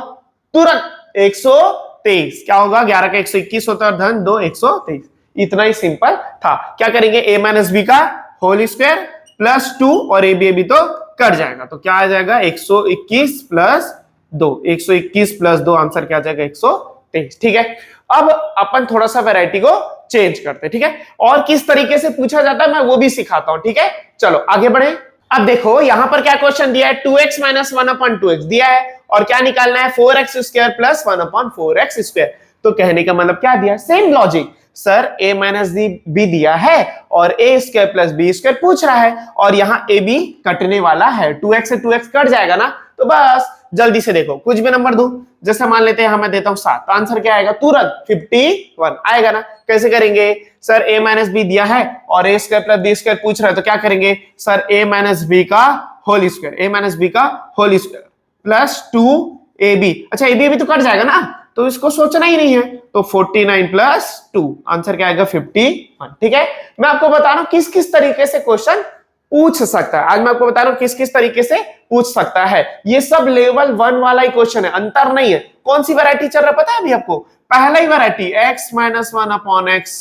तुरंत 123। क्या होगा, 11 का 121 होता है, धन 2 123। इतना ही सिंपल था। क्या करेंगे, a माइनस बी का होल स्क्वायर प्लस 2 और ए बी तो कट जाएगा, तो क्या आ जाएगा 121 प्लस 2, 121 प्लस 2, आंसर क्या आ जाएगा 123। ठीक है, अब अपन थोड़ा सा वैरायटी को चेंज करते हैं। ठीक है, और किस तरीके से पूछा जाता है मैं वो भी सिखाता हूं। ठीक है, चलो आगे बढ़े। अब देखो यहां पर क्या क्वेश्चन दिया है, 2x माइनस 1/2x दिया है और क्या निकालना है, 4x square plus 1/4x square. तो कहने का मतलब क्या दिया, same logic, sir a minus B दिया है और a square plus B square पूछ रहा है और यहाँ a b कटने वाला है, 2x से 2x कट जाएगा ना, तो बस जल्दी से देखो कुछ भी नंबर दो, जैसे मान लेते हैं मैं देता हूं 7, तो आंसर क्या आएगा, तुरंत 51 आएगा ना। कैसे करेंगे, सर a माइनस बी दिया है और a square plus B square पूछ रहा है, तो क्या करेंगे, सर a माइनस बी का whole square, a minus B का होल स्क्वायर प्लस 2ab, अच्छा ab भी तो कट जाएगा ना, तो इसको सोचना ही नहीं है, तो 49 प्लस 2, आंसर क्या आएगा 51। ठीक है, मैं आपको बता रहा हूं किस किस तरीके से क्वेश्चन पूछ सकता है, आज मैं आपको बता रहा हूं किस किस तरीके से पूछ सकता है। ये सब लेवल 1 वाला ही क्वेश्चन है, अंतर नहीं है। कौन सी वैरायटी चल रहा है पता है अभी आपको, पहला ही वैरायटी x माइनस 1/x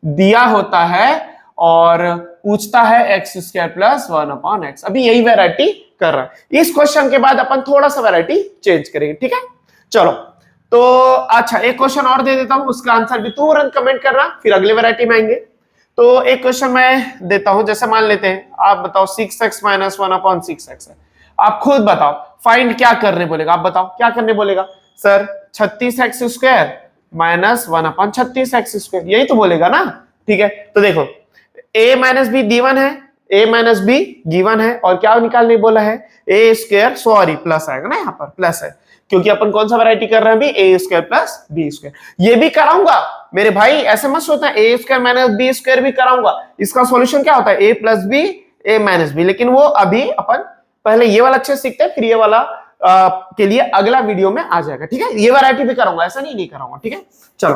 दिया होता है और पूछता है x स्क्वायर प्लस 1/x, अभी यही वैरायटी कर रहा है। इस क्वेश्चन के बाद अपन थोड़ा सा वैरायटी चेंज करेंगे। ठीक है, चलो तो अच्छा एक क्वेश्चन और दे देता हूं, उसका आंसर भी तुरंत कमेंट करना, फिर अगले वैरायटी में आएंगे। तो एक क्वेश्चन मैं देता हूं, जैसे मान लेते हैं, आप बताओ 6x माइनस 1/6x है, आप खुद बताओ फाइंड क्या करने बोलेगा, आप बताओ क्या करने बोलेगा, sir 36x square minus 1/36x square, यही तो बोलेगा ना। ठीक है, तो देखो a माइनस बी गिवन है, a माइनस बी गिवन है और क्या निकालने बोला है, a स्क्वायर, सॉरी प्लस आएगा ना, यहाँ पर प्लस है क्योंकि अपन कौन सा वैरायटी कर रहे हैं अभी, a square plus B square. ये भी कराऊंगा मेरे भाई, ऐसे मत सोचना a square minus B square भी कराऊंगा, इसका सॉल्यूशन क्या होता है, a plus B a minus B, लेकिन वो अभी अपन पहले ये वाला अच्छे से सीखते हैं, फिर ये वाला के लिए अगला वीडियो में आ जाएगा। ठीक है, ये वैरायटी भी कराऊंगा, ऐसा नहीं कराऊंगा। ठीक है, चलो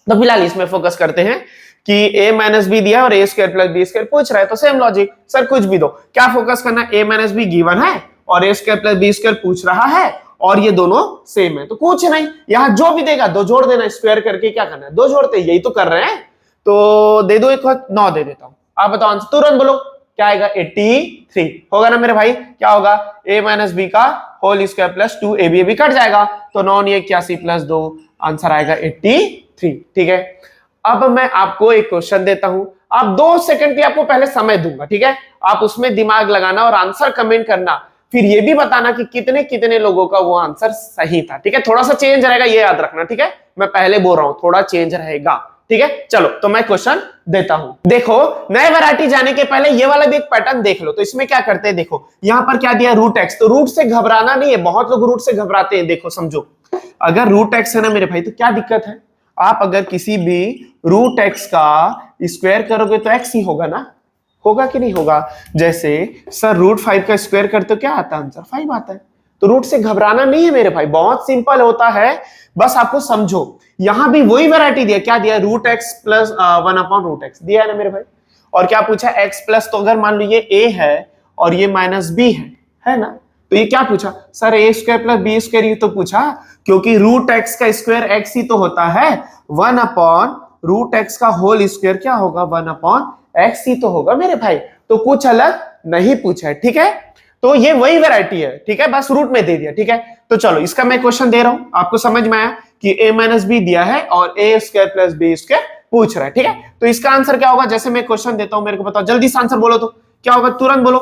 तो फिलहाल इसमें फोकस करते हैं कि a माइनस बी दिया और a square plus B square पूछ रहा है, तो सेम लॉजिक, सर कुछ भी दो, क्या फोकस करना है, a माइनस बी गिवन है और a square plus B square पूछ रहा है और ये दोनों सेम है, तो कुछ नहीं, यहां जो भी देगा दो जोड़ देना, स्क्वायर करके क्या करना है, दो जोड़ते, यही तो कर रहे हैं, तो दे दो एक वक्त 9 दे देता हूं, आप बताओ आंसर तुरंत बोलो क्या आएगा, 83 होगा ना मेरे भाई। क्या होगा, a माइनस बी का होल स्क्वायर प्लस 2 ab भी कट जाएगा, तो 9 81 प्लस 2, आंसर आएगा 83। ठीक है, अब मैं आपको एक क्वेश्चन देता हूं, आप 2 सेकंड की आपको पहले समय दूंगा। ठीक है, आप उसमें दिमाग लगाना और आंसर कमेंट करना, फिर ये भी बताना कि कितने कितने लोगों का वो आंसर सही था। ठीक है, थोड़ा सा चेंज रहेगा, ये याद रखना। ठीक है, मैं पहले बोल रहा हूं थोड़ा चेंज रहेगा। ठीक है, चलो तो मैं क्वेश्चन देता हूं। देखो नए वैरायटी जाने के पहले ये वाला भी एक पैटर्न देख लो, तो इसमें क्या करते हैं, देखो यहां पर क्या दिया, रूट एक्स, तो रूट से घबराना नहीं है, बहुत लोग रूट से घबराते हैं। देखो समझो, अगर रूट एक्स है ना मेरे भाई, तो क्या दिक्कत है, आप अगर किसी भी रूट एक्स का स्क्वायर करोगे तो एक्स ही होगा ना, होगा कि नहीं होगा? जैसे सर √5 का स्क्वायर करते हो क्या आता है आंसर? 5 आता है। तो रूट से घबराना नहीं है मेरे भाई, बहुत सिंपल होता है, बस आपको समझो। यहां भी वही वैरायटी दिया, क्या दिया? √x प्लस 1/√x दिया है ना मेरे भाई। और क्या पूछा? x प्लस, तो अगर मान लो ये a है और ये -b है ना, तो ये क्या पूछा सर? a² प्लस b², ये तो पूछा क्योंकि √x का स्क्वायर x ही तो होता है, 1/√x का होल स्क्वायर क्या होगा? 1/x ही तो होगा मेरे भाई। तो कुछ अलग नहीं पूछा है, ठीक है? तो ये वही वैरायटी है, ठीक है, बस रूट में दे दिया, ठीक है? तो चलो इसका मैं क्वेश्चन दे रहा हूं, आपको समझ में आया कि a - b दिया है और a² प्लस b² पूछ रहा है, ठीक है? तो इसका आंसर क्या होगा? जैसे मैं क्वेश्चन देता हूं, मेरे को बताओ, जल्दी से आंसर बोलो, तो क्या होगा? तुरंत बोलो।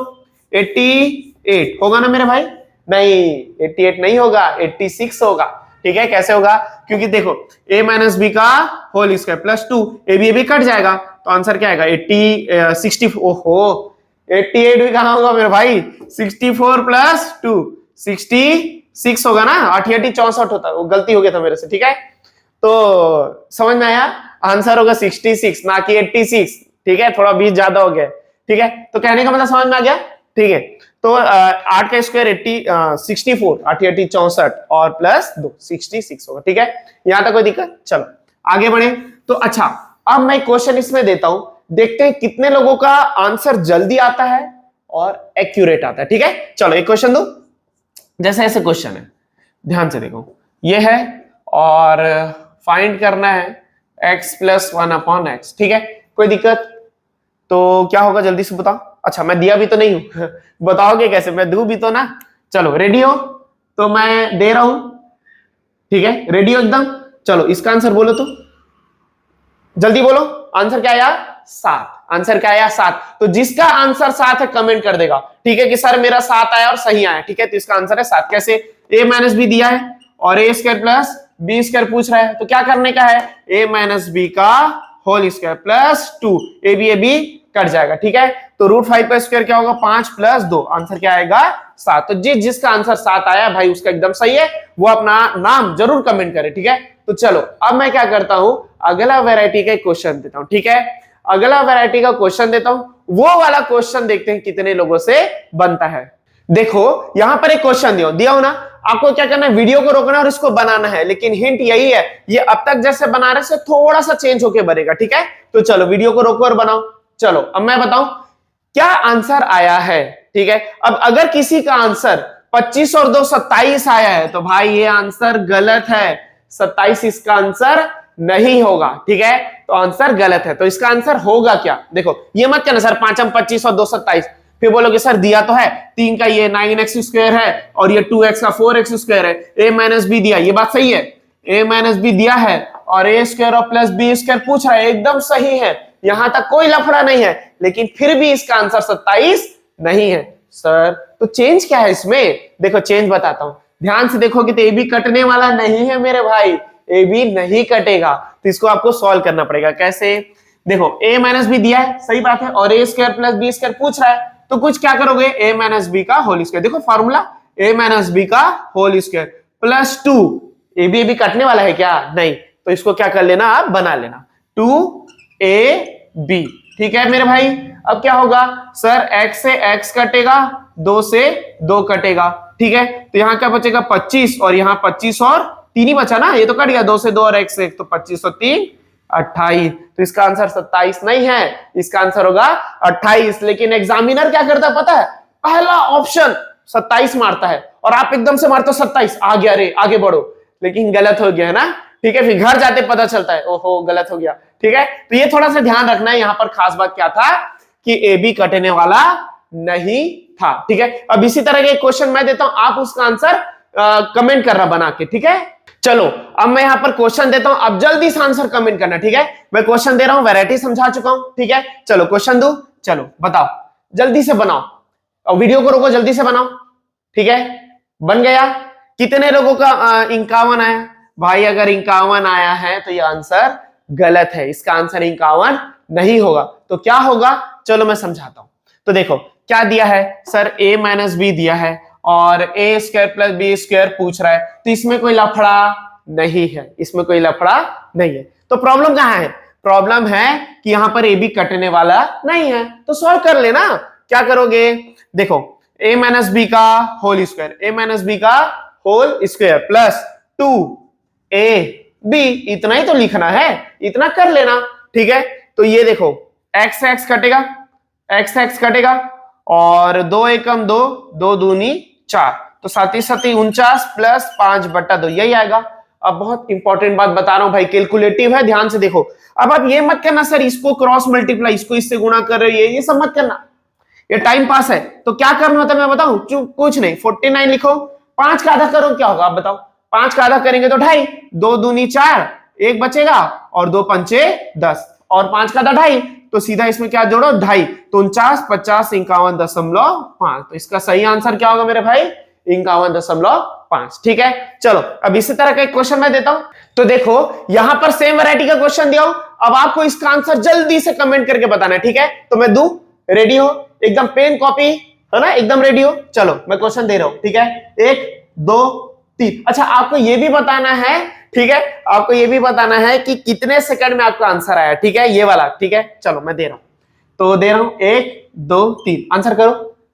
88 होगा ना मेरे भाई? नहीं, 88 नहीं होगा, 86 होगा, ठीक है? कैसे होगा? क्योंकि देखो a - b का whole square plus 2, a b cut जाएगा, तो आंसर क्या आएगा? 60। ओहो, 88 भी कहां होगा मेरे भाई? 64 प्लस 2 66 होगा ना, 8 64 होता है, वो गलती हो गया था मेरे से, ठीक है? तो समझ में आया? आंसर होगा 66 ना कि 86, ठीक है? थोड़ा 20 ज्यादा हो गया, ठीक है? तो कहने का मतलब समझ में आ गया, ठीक है? तो 8 का स्क्वायर 64, 8 64 और प्लस 2 66 होगा, ठीक है? यहां तक कोई दिक्कत? चलो आगे बढ़े। तो अच्छा, अब मैं क्वेश्चन इसमें देता हूं, देखते हैं कितने लोगों का आंसर जल्दी आता है और एक्यूरेट आता है, ठीक है? चलो एक क्वेश्चन दो, जैसे ऐसे क्वेश्चन है, ध्यान से देखो, ये है और फाइंड करना है x प्लस 1/x, ठीक है? कोई दिक्कत? तो क्या होगा जल्दी से बताओ। अच्छा, मैं दिया भी तो नहीं हूं बताओगे कैसे? मैं दूं भी तो ना। चलो रेडी हो तो मैं दे रहा हूं, ठीक है? रेडी हो एकदम? चलो इसका आंसर बोलो, तो जल्दी बोलो। आंसर क्या आया? 7। आंसर क्या आया? 7। तो जिसका आंसर 7 है कमेंट कर देगा, ठीक है, कि सर मेरा 7 आया और सही आया, ठीक है? तो इसका आंसर है 7। कैसे? a - b दिया है और a² प्लस b² पूछ रहा है, तो क्या करने का है? a - b का whole square plus 2, a b cut जाएगा, ठीक है? तो √5 का स्क्वायर क्या होगा? 5 प्लस 2, आंसर क्या आएगा? 7। तो जिसका आंसर 7 आया भाई उसका एकदम सही है, वो अपना नाम जरूर कमेंट करे, ठीक है? तो चलो अब मैं क्या करता हूं, अगला वैरायटी का क्वेश्चन देता हूं, ठीक है? अगला वैरायटी का क्वेश्चन देता हूं, वो वाला क्वेश्चन देखते हैं कितने लोगों से बनता है। देखो यहां पर एक क्वेश्चन दिया हो ना, आपको क्या करना है? वीडियो को रोकना और इसको बनाना है, लेकिन हिंट यही है, ये अब तक जैसे बना रहे से थोड़ा सा चेंज होके बनेगा, ठीक है? तो चलो वीडियो को रोको और बनाओ। चलो अब मैं बताऊं क्या आंसर आया है, ठीक है? अब अगर किसी का आंसर 25 और 2 27 आया है, तो भाई ये आंसर गलत है, 27 इसका आंसर नहीं होगा, ठीक है? तो आंसर गलत है। तो इसका आंसर होगा क्या? देखो ये मत कहना सर 5 25 और 2 27, फिर बोलोगे सर दिया तो है 3 का ये 9x² है और ये 2x का 4x² है, a - b दिया, ये बात सही है, a - b दिया है और a² और प्लस b² पूछ रहा है, एकदम सही है, यहां तक कोई लफड़ा नहीं है, लेकिन फिर भी इसका आंसर 27 नहीं है। सर तो चेंज क्या है इसमें? देखो चेंज बताता हूं, ध्यान से देखोगे तो ए बी कटने वाला नहीं है मेरे भाई, ए बी नहीं कटेगा, तो इसको आपको सॉल्व करना पड़ेगा। कैसे? देखो a - b दिया है, सही बात है, और a² प्लस b² पूछ रहा है, तो कुछ क्या करोगे? a - b का होल स्क्वायर, देखो फॉर्मूला a - b का होल स्क्वायर प्लस 2, ए बी कटने वाला है क्या? नहीं, तो इसको क्या कर लेना आप? बना लेना 2ab, ठीक है मेरे भाई? अब क्या होगा सर? x से x कटेगा, 2 से 2 कटेगा, ठीक है? तो यहां क्या बचेगा? 25 और यहां 25 और 3 ही बचा ना, ये तो कट गया, 2 से 2 और x से 1, तो 25 और 3 28। तो इसका आंसर 27 नहीं है, इसका आंसर होगा 28। लेकिन एग्जामिनर क्या करता है पता है? पहला ऑप्शन 27 मारता है और आप एकदम से मारते हो 27, आ गया रे आगे बढ़ो, लेकिन गलत हो गया है ना, ठीक है? फिर घर जाते पता चलता है ओहो गलत हो गया, ठीक है? तो ये थोड़ा सा ध्यान रखना है। यहां पर खास बात क्या था कि ए बी कटने वाला नहीं था, ठीक है? अब इसी तरह के क्वेश्चन मैं देता हूं, आप उसका आंसर कमेंट करना बना के, ठीक है? चलो अब मैं यहां पर क्वेश्चन देता हूं, अब जल्दी से आंसर कमेंट करना, ठीक है? मैं क्वेश्चन दे रहा हूं, वैरायटी समझा चुका हूं, ठीक है? चलो क्वेश्चन दो, चलो बताओ, जल्दी से बनाओ और वीडियो को रोको, जल्दी से बनाओ, ठीक है? बन गया? कितने लोगों का 51 आया? भाई अगर 51 आया है तो ये आंसर गलत है, इसका आंसर 51 नहीं होगा। तो क्या होगा? चलो मैं समझाता हूं। तो देखो क्या दिया है सर, a - b दिया है और a² प्लस b² पूछ रहा है, तो इसमें कोई लफड़ा नहीं है, इसमें कोई लफड़ा नहीं है। तो प्रॉब्लम कहां है? प्रॉब्लम है कि यहां पर ए बी कटने वाला नहीं है, तो सॉल्व कर लेना। क्या करोगे, देखो a माइनस बी का whole square, a minus B का होल स्क्वायर प्लस 2ab, इतना ही तो लिखना है, इतना कर लेना, ठीक है। तो ये देखो x x कटेगा, x x कटेगा और 2 एकम 2, 2 दूनी 4, तो 7 7 49 प्लस 5/2 यही आएगा। अब बहुत इंपॉर्टेंट बात बता रहा हूं भाई, कैलकुलेटिव है, ध्यान से देखो। अब आप ये मत करना सर इसको क्रॉस मल्टीप्लाई, इसको इससे गुणा कर रहे हो, ये सब मत करना, ये टाइम पास है। तो क्या करना होता है मैं बताऊं, कुछ नहीं, 49 लिखो, 5 का आधा करो, क्या होगा आप बताओ, 5 का आधा करेंगे तो 2.5, 2 दूनी 4, 1 बचेगा और 2 पंचे 10 और 5 का आधा 2.5, तो सीधा इसमें क्या जोड़ो 2.5, तो 49, 50, 51.5। तो इसका सही आंसर क्या होगा मेरे भाई, 51.5। ठीक है, चलो अब इसी तरह का एक क्वेश्चन मैं देता हूं। तो देखो यहां पर सेम वैरायटी का क्वेश्चन दिया हूं, अब आपको इसका आंसर जल्दी से कमेंट करके बताना है, ठीक है। तो मैं दूं, रेडी हो, एकदम पेन कॉपी है ना, एकदम रेडी हो, चलो मैं क्वेश्चन दे रहा हूं, ठीक है। 1 2 3, अच्छा आपको यह भी बताना है, ठीक है, आपको यह भी बताना है कि कितने सेकंड में आपका आंसर आया, ठीक है, ये वाला, ठीक है। चलो मैं दे रहा हूं, तो दे रहा हूं 1 2 3, आंसर करो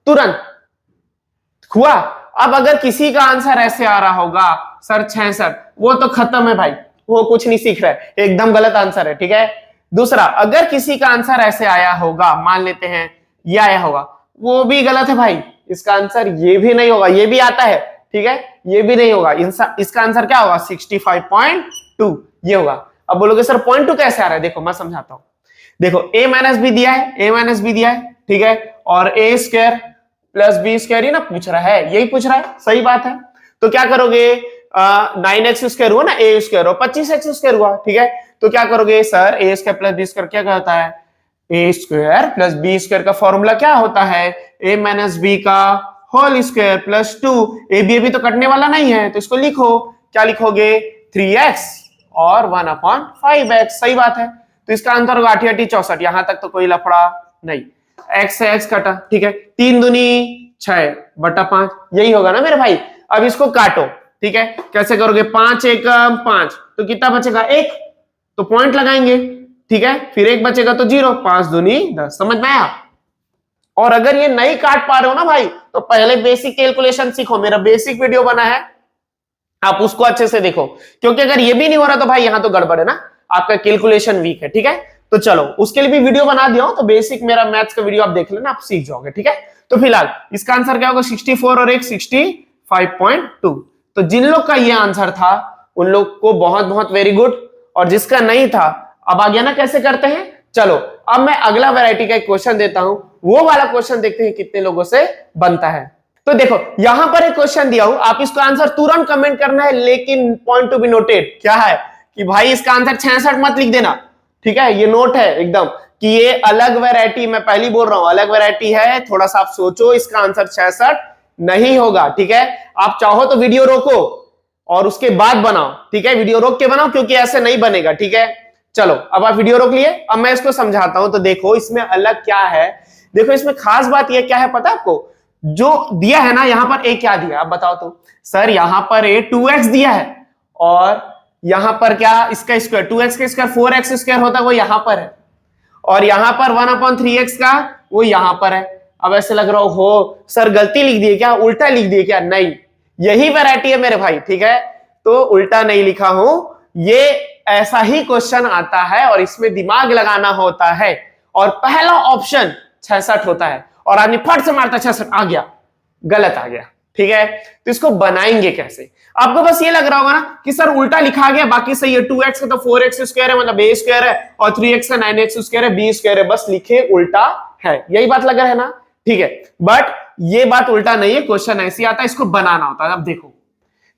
तुरंत। हुआ। अब अगर किसी का आंसर ऐसे आ रहा होगा सर 66, वो तो खत्म है भाई, वो कुछ नहीं सीख रहा है, एकदम गलत आंसर है, ठीक है। दूसरा, अगर किसी का आंसर ऐसे आया होगा, मान लेते हैं ये आया होगा, वो भी गलत है भाई, इसका आंसर ये भी नहीं होगा, ये भी आता है, ठीक है, ये भी नहीं होगा, इसका आंसर क्या होगा 65.2 ये होगा। अब बोलोगे सर 0.2 कैसे आ रहा है, देखो मैं समझाता हूं। देखो a माइनस बी दिया है, a माइनस बी दिया है, ठीक है, और a square plus B square ही ना पूछ रहा है, यही पूछ रहा है, सही बात है। तो क्या करोगे, 9x स्क्वायर हुआ ना, a स्क्वायर और 25x स्क्वायर हुआ, ठीक है। तो क्या करोगे sir, a square plus B square क्या होता है, a square plus B square का फॉर्मूला क्या होता है, a माइनस बी का whole square plus 2, a b तो कटने वाला नहीं है, तो इसको लिखो, क्या लिखोगे 3x और 1/5x, सही बात है। तो इसका आंसर होगा 8 8 64, यहां तक तो कोई लफड़ा नहीं, x से x कटा, ठीक है, 3 दूनी 6/5 यही होगा ना मेरे भाई। अब इसको काटो, ठीक है, कैसे करोगे, 5 एकम 5, तो कितना बचेगा 1, तो पॉइंट लगाएंगे, ठीक है, फिर 1 बचेगा तो 0, 5 दूनी 10, समझ में आया। और अगर ये नहीं काट पा रहे हो ना भाई, तो पहले बेसिक कैलकुलेशन सीखो, मेरा बेसिक वीडियो बना है, आप उसको अच्छे से देखो, क्योंकि अगर ये भी नहीं हो रहा तो भाई यहां तो गड़बड़ है ना, आपका कैलकुलेशन वीक है, ठीक है। तो चलो उसके लिए भी वीडियो बना दिया हूं, तो बेसिक मेरा मैथ्स का वीडियो आप देख लेना, आप सीख जाओगे, ठीक है। तो फिलहाल इसका आंसर क्या होगा 64 और एक 65.2। तो जिन लोग का ये आंसर था उन लोग को बहुत बहुत वेरी गुड, और जिसका नहीं था, अब आ गया ना कैसे करते हैं। चलो अब मैं अगला वैरायटी का एक क्वेश्चन देता हूं, वो वाला क्वेश्चन देखते हैं कितने लोगों से बनता है। तो देखो यहां पर एक क्वेश्चन दिया हूं, आप इसका आंसर तुरंत कमेंट करना है, लेकिन पॉइंट टू बी नोटेड क्या है कि भाई इसका आंसर 66 मत लिख देना, ठीक है, ये नोट है एकदम कि ये अलग वैरायटी, मैं पहली बोल रहा हूं अलग वैरायटी है, थोड़ा सा आप सोचो, इसका आंसर 66 नहीं होगा, ठीक है। आप चाहो तो वीडियो रोको और उसके बाद बनाओ, ठीक है, वीडियो रोक के बनाओ, क्योंकि ऐसे नहीं बनेगा, ठीक है। चलो अब आप वीडियो रोक लिए, अब मैं इसको समझाता हूं। तो देखो इसमें अलग क्या है, देखो इसमें खास बात यह क्या है पता है आपको, जो दिया है ना यहां पर a क्या दिया, आप बताओ तो सर, यहां पर a 2x दिया है, और यहां पर क्या इसका स्क्वायर 2x का स्क्वायर 4x स्क्वायर होता है, वो यहां पर है, और यहां पर 1/3x का वो यहां पर है। अब ऐसे लग रहा हो सर गलती लिख दिए क्या, उल्टा लिख दिए क्या, नहीं, यही वैरायटी है मेरे भाई, ठीक है। तो उल्टा नहीं लिखा हूं, ये ऐसा ही क्वेश्चन आता है और इसमें दिमाग लगाना होता है, और पहला ऑप्शन 66 होता है, और आदमी फट से मारता 66 आ गया, गलत आ गया, ठीक है। तो इसको बनाएंगे कैसे, आपको बस ये लग रहा होगा ना कि सर उल्टा लिखा गया, बाकी सही है, 2x का तो 4x स्क्वायर है, मतलब a स्क्वायर है, और 3x का 9x स्क्वायर है, b स्क्वायर है, बस लिखे उल्टा है, यही बात लग रहा है ना, ठीक है। बट ये बात उल्टा नहीं है, क्वेश्चन ऐसे आता है, इसको बनाना होता है। अब देखो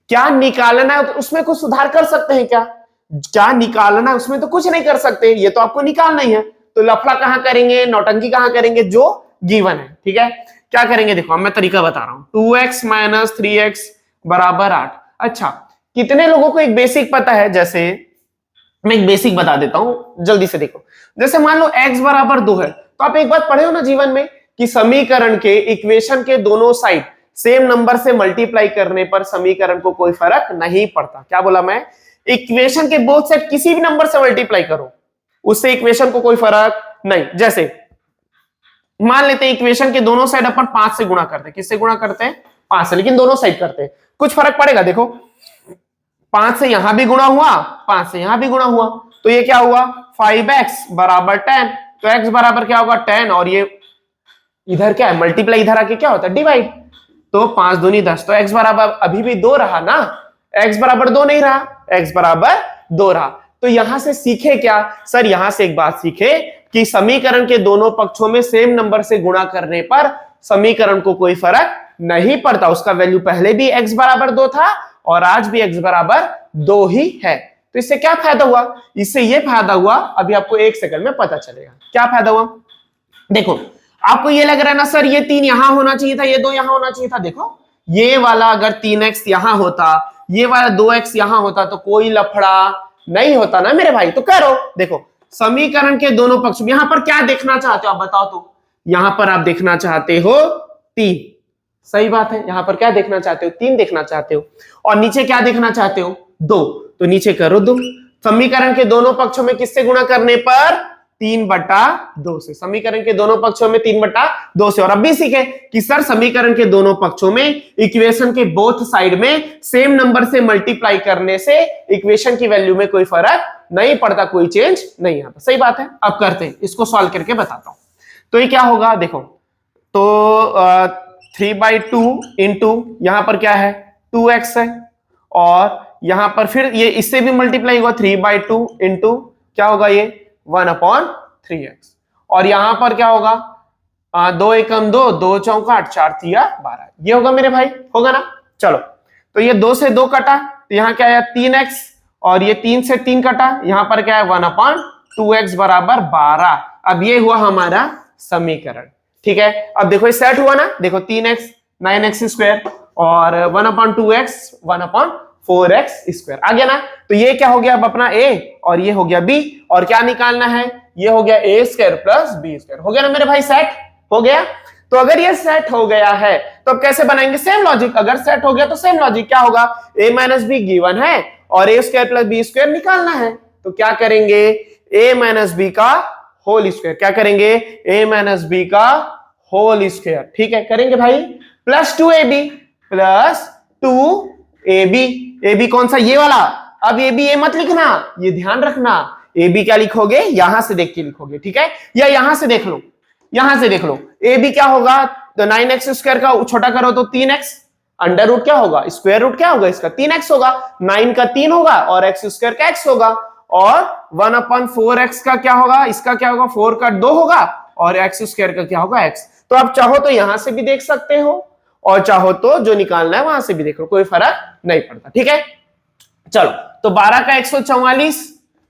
क्या निकालना है, उसमें कुछ सुधार कर सकते हैं क्या, क्या निकालना है उसमें तो कुछ नहीं कर सकते, ये तो आपको निकालना ही है, तो लफड़ा कहां करेंगे, नौटंकी कहां करेंगे, जो गिवन है, ठीक है। क्या करेंगे देखो, अब मैं तरीका बता रहा हूं, 2x माइनस 3x बराबर 8। अच्छा कितने लोगों को एक बेसिक पता है, जैसे मैं एक बेसिक बता देता हूं जल्दी से, देखो जैसे मान लो x बराबर 2 है, तो आप एक बात पढ़े हो ना जीवन में कि समीकरण के इक्वेशन के दोनों साइड सेम नंबर से मल्टीप्लाई करने पर समीकरण को कोई फर्क नहीं पड़ता। क्या बोला मैं, इक्वेशन के बोथ साइड किसी भी नंबर से मल्टीप्लाई करो उससे इक्वेशन को कोई फर्क नहीं। जैसे मान लेते हैं इक्वेशन के दोनों साइड अपन 5 से गुणा करते हैं। किससे गुणा करते हैं? 5 से, लेकिन दोनों साइड करते हैं। कुछ फर्क पड़ेगा? देखो 5 से यहां भी गुणा हुआ, 5 से यहां भी गुणा हुआ, तो ये क्या हुआ 5x बराबर 10। तो x बराबर क्या होगा 10, और ये इधर क्या है मल्टीप्लाई, इधर आके क्या होता है डिवाइड। तो 5 दूनी 10, तो x बराबर अभी भी 2 रहा ना, x बराबर 2 नहीं रहा, x बराबर 2 रहा। तो यहां से सीखे क्या सर? यहां से एक बात सीखे कि समीकरण के दोनों पक्षों में सेम नंबर से गुणा करने पर समीकरण को कोई फर्क नहीं पड़ता। उसका वैल्यू पहले भी x बराबर 2 था और आज भी x बराबर 2 ही है। तो इससे क्या फायदा हुआ? इससे ये फायदा हुआ, अभी आपको 1 सेकंड में पता चलेगा क्या फायदा हुआ। देखो आपको ये लग रहा है ना सर ये 3 यहां होना चाहिए था, ये 2 यहां होना चाहिए था। देखो ये वाला अगर 3x यहां होता, ये वाला 2x यहां होता तो कोई लफड़ा नहीं होता ना मेरे भाई। तो करो, देखो समीकरण के दोनों पक्ष में यहां पर क्या देखना चाहते हो आप बताओ तो? यहां पर आप देखना चाहते हो 3, सही बात है। यहां पर क्या देखना चाहते हो? 3 देखना चाहते हो। और नीचे क्या देखना चाहते हो? 2, तो नीचे करो 2। समीकरण के दोनों पक्षों में किससे गुणा करने पर? 3/2 से। समीकरण के दोनों पक्षों में 3/2 से। और अब भी सीखे कि सर समीकरण के दोनों पक्षों में इक्वेशन के बोथ साइड में सेम नंबर से मल्टीप्लाई करने से इक्वेशन की वैल्यू में कोई फर्क नहीं पड़ता, कोई चेंज नहीं आता। सही बात है। अब करते हैं, इसको सॉल्व करके बताता हूं। तो ये क्या होगा देखो, तो 3/2 इंटू यहां पर क्या है 2x है, और यहां पर फिर ये इससे भी मल्टीप्लाई होगा 3/2 इंटू क्या होगा ये 1/3x, और यहां पर क्या होगा 2 एकम 2, 2 चौका 8, 4 तिया 12। ये होगा मेरे भाई, होगा ना। चलो तो ये 2 से 2 कटा, तो यहां क्या है 3x, और ये 3 से 3 कटा, यहां पर क्या है 1/2x बराबर 12। अब ये हुआ हमारा समीकरण। ठीक है, अब देखो ये सेट हुआ ना, देखो 3x 9x स्क्वायर और 1/2x 1/4x स्क्वायर आ गया ना। तो ये क्या हो गया अब अपना a और ये हो गया b, और क्या निकालना है? ये हो गया a square plus b square. हो गया ना मेरे भाई, सेट हो गया। तो अगर ये सेट हो गया है तो अब कैसे बनाएंगे? Same logic. अगर सेट हो गया तो सेम लॉजिक क्या होगा? a माइनस बी गिवन है और a square plus b square निकालना है, तो क्या करेंगे a माइनस बी का होल स्क्वायर। क्या करेंगे? a माइनस बी का होल स्क्वायर। ठीक है, करेंगे भाई, plus 2ab plus 2ab। ab कौन सा? ये वाला। अब ab ये मत लिखना, ये ध्यान रखना, ab क्या लिखोगे? यहां से देख के लिखोगे, ठीक है, या यहां से देख लो, यहां से देख लो। ab क्या होगा? तो 9x स्क्वायर का छोटा करो तो 3x, अंडर रूट क्या होगा? स्क्वायर रूट क्या होगा इसका? 3x होगा। 9 का 3 होगा और x स्क्वायर का x होगा, और 1/4x का क्या होगा? इसका क्या होगा? 4 का 2 होगा, और x स्क्वायर का क्या होगा? x। तो आप चाहो तो यहां से भी देख सकते हो और चाहो तो जो निकालना है वहां से भी देख लो, कोई फर्क नहीं पड़ता। ठीक है, चलो तो 12 का 144,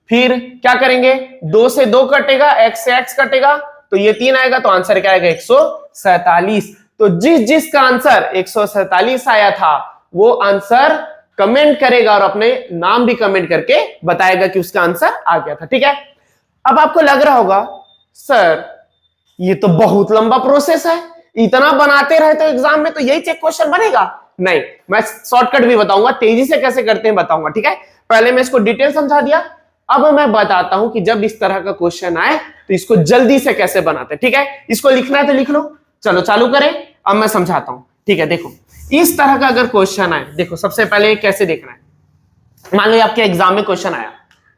फिर क्या करेंगे? 2 से 2 कटेगा, x से x कटेगा, तो ये 3 आएगा, तो आंसर क्या आएगा? 147। तो जिस का आंसर 147 आया था वो आंसर कमेंट करेगा और अपने नाम भी कमेंट करके बताएगा कि उसका आंसर आ गया था। ठीक है, अब आपको लग रहा होगा सर ये तो बहुत लंबा प्रोसेस है, इतना बनाते रहे तो एग्जाम में तो यही चेक क्वेश्चन बनेगा। नहीं, मैं शॉर्टकट भी बताऊंगा, तेजी से कैसे करते हैं बताऊंगा। ठीक है, पहले मैं इसको डिटेल समझा दिया, अब मैं बताता हूं कि जब इस तरह का क्वेश्चन आए तो इसको जल्दी से कैसे बनाते हैं। ठीक है, इसको लिखना है तो लिख लो, चलो चालू करें, अब मैं समझाता हूं। ठीक है, देखो इस तरह का अगर क्वेश्चन आए, देखो सबसे पहले कैसे देखना है। मान लो आपके एग्जाम में क्वेश्चन आया,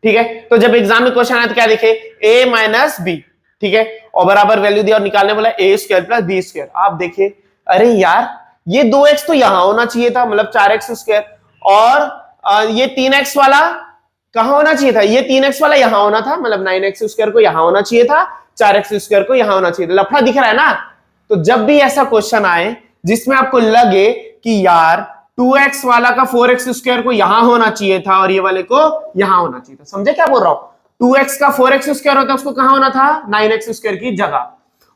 ठीक है, तो जब एग्जाम में क्वेश्चन आया तो क्या देखे? a माइनस बी, ठीक है, और बराबर वैल्यू दिया और निकालने बोला a square plus B square. आप देखिए, अरे यार ये 2x तो यहां होना चाहिए था, मतलब 4x स्क्वायर, और ये 3x वाला कहां होना चाहिए था? ये 3x वाला यहां होना था, मतलब 9x स्क्वायर को यहां होना चाहिए था, 4x स्क्वायर को यहां होना चाहिए था। लफड़ा दिख रहा है ना। तो जब भी ऐसा क्वेश्चन आए जिसमें आपको लगे कि यार 2x वाला का 4x स्क्वायर को यहां होना चाहिए था और ये वाले को यहां होना चाहिए था, समझे क्या बोल रहा हूं? 2x का 4x स्क्वायर होता है, उसको कहां होना था? 9x स्क्वायर की जगह,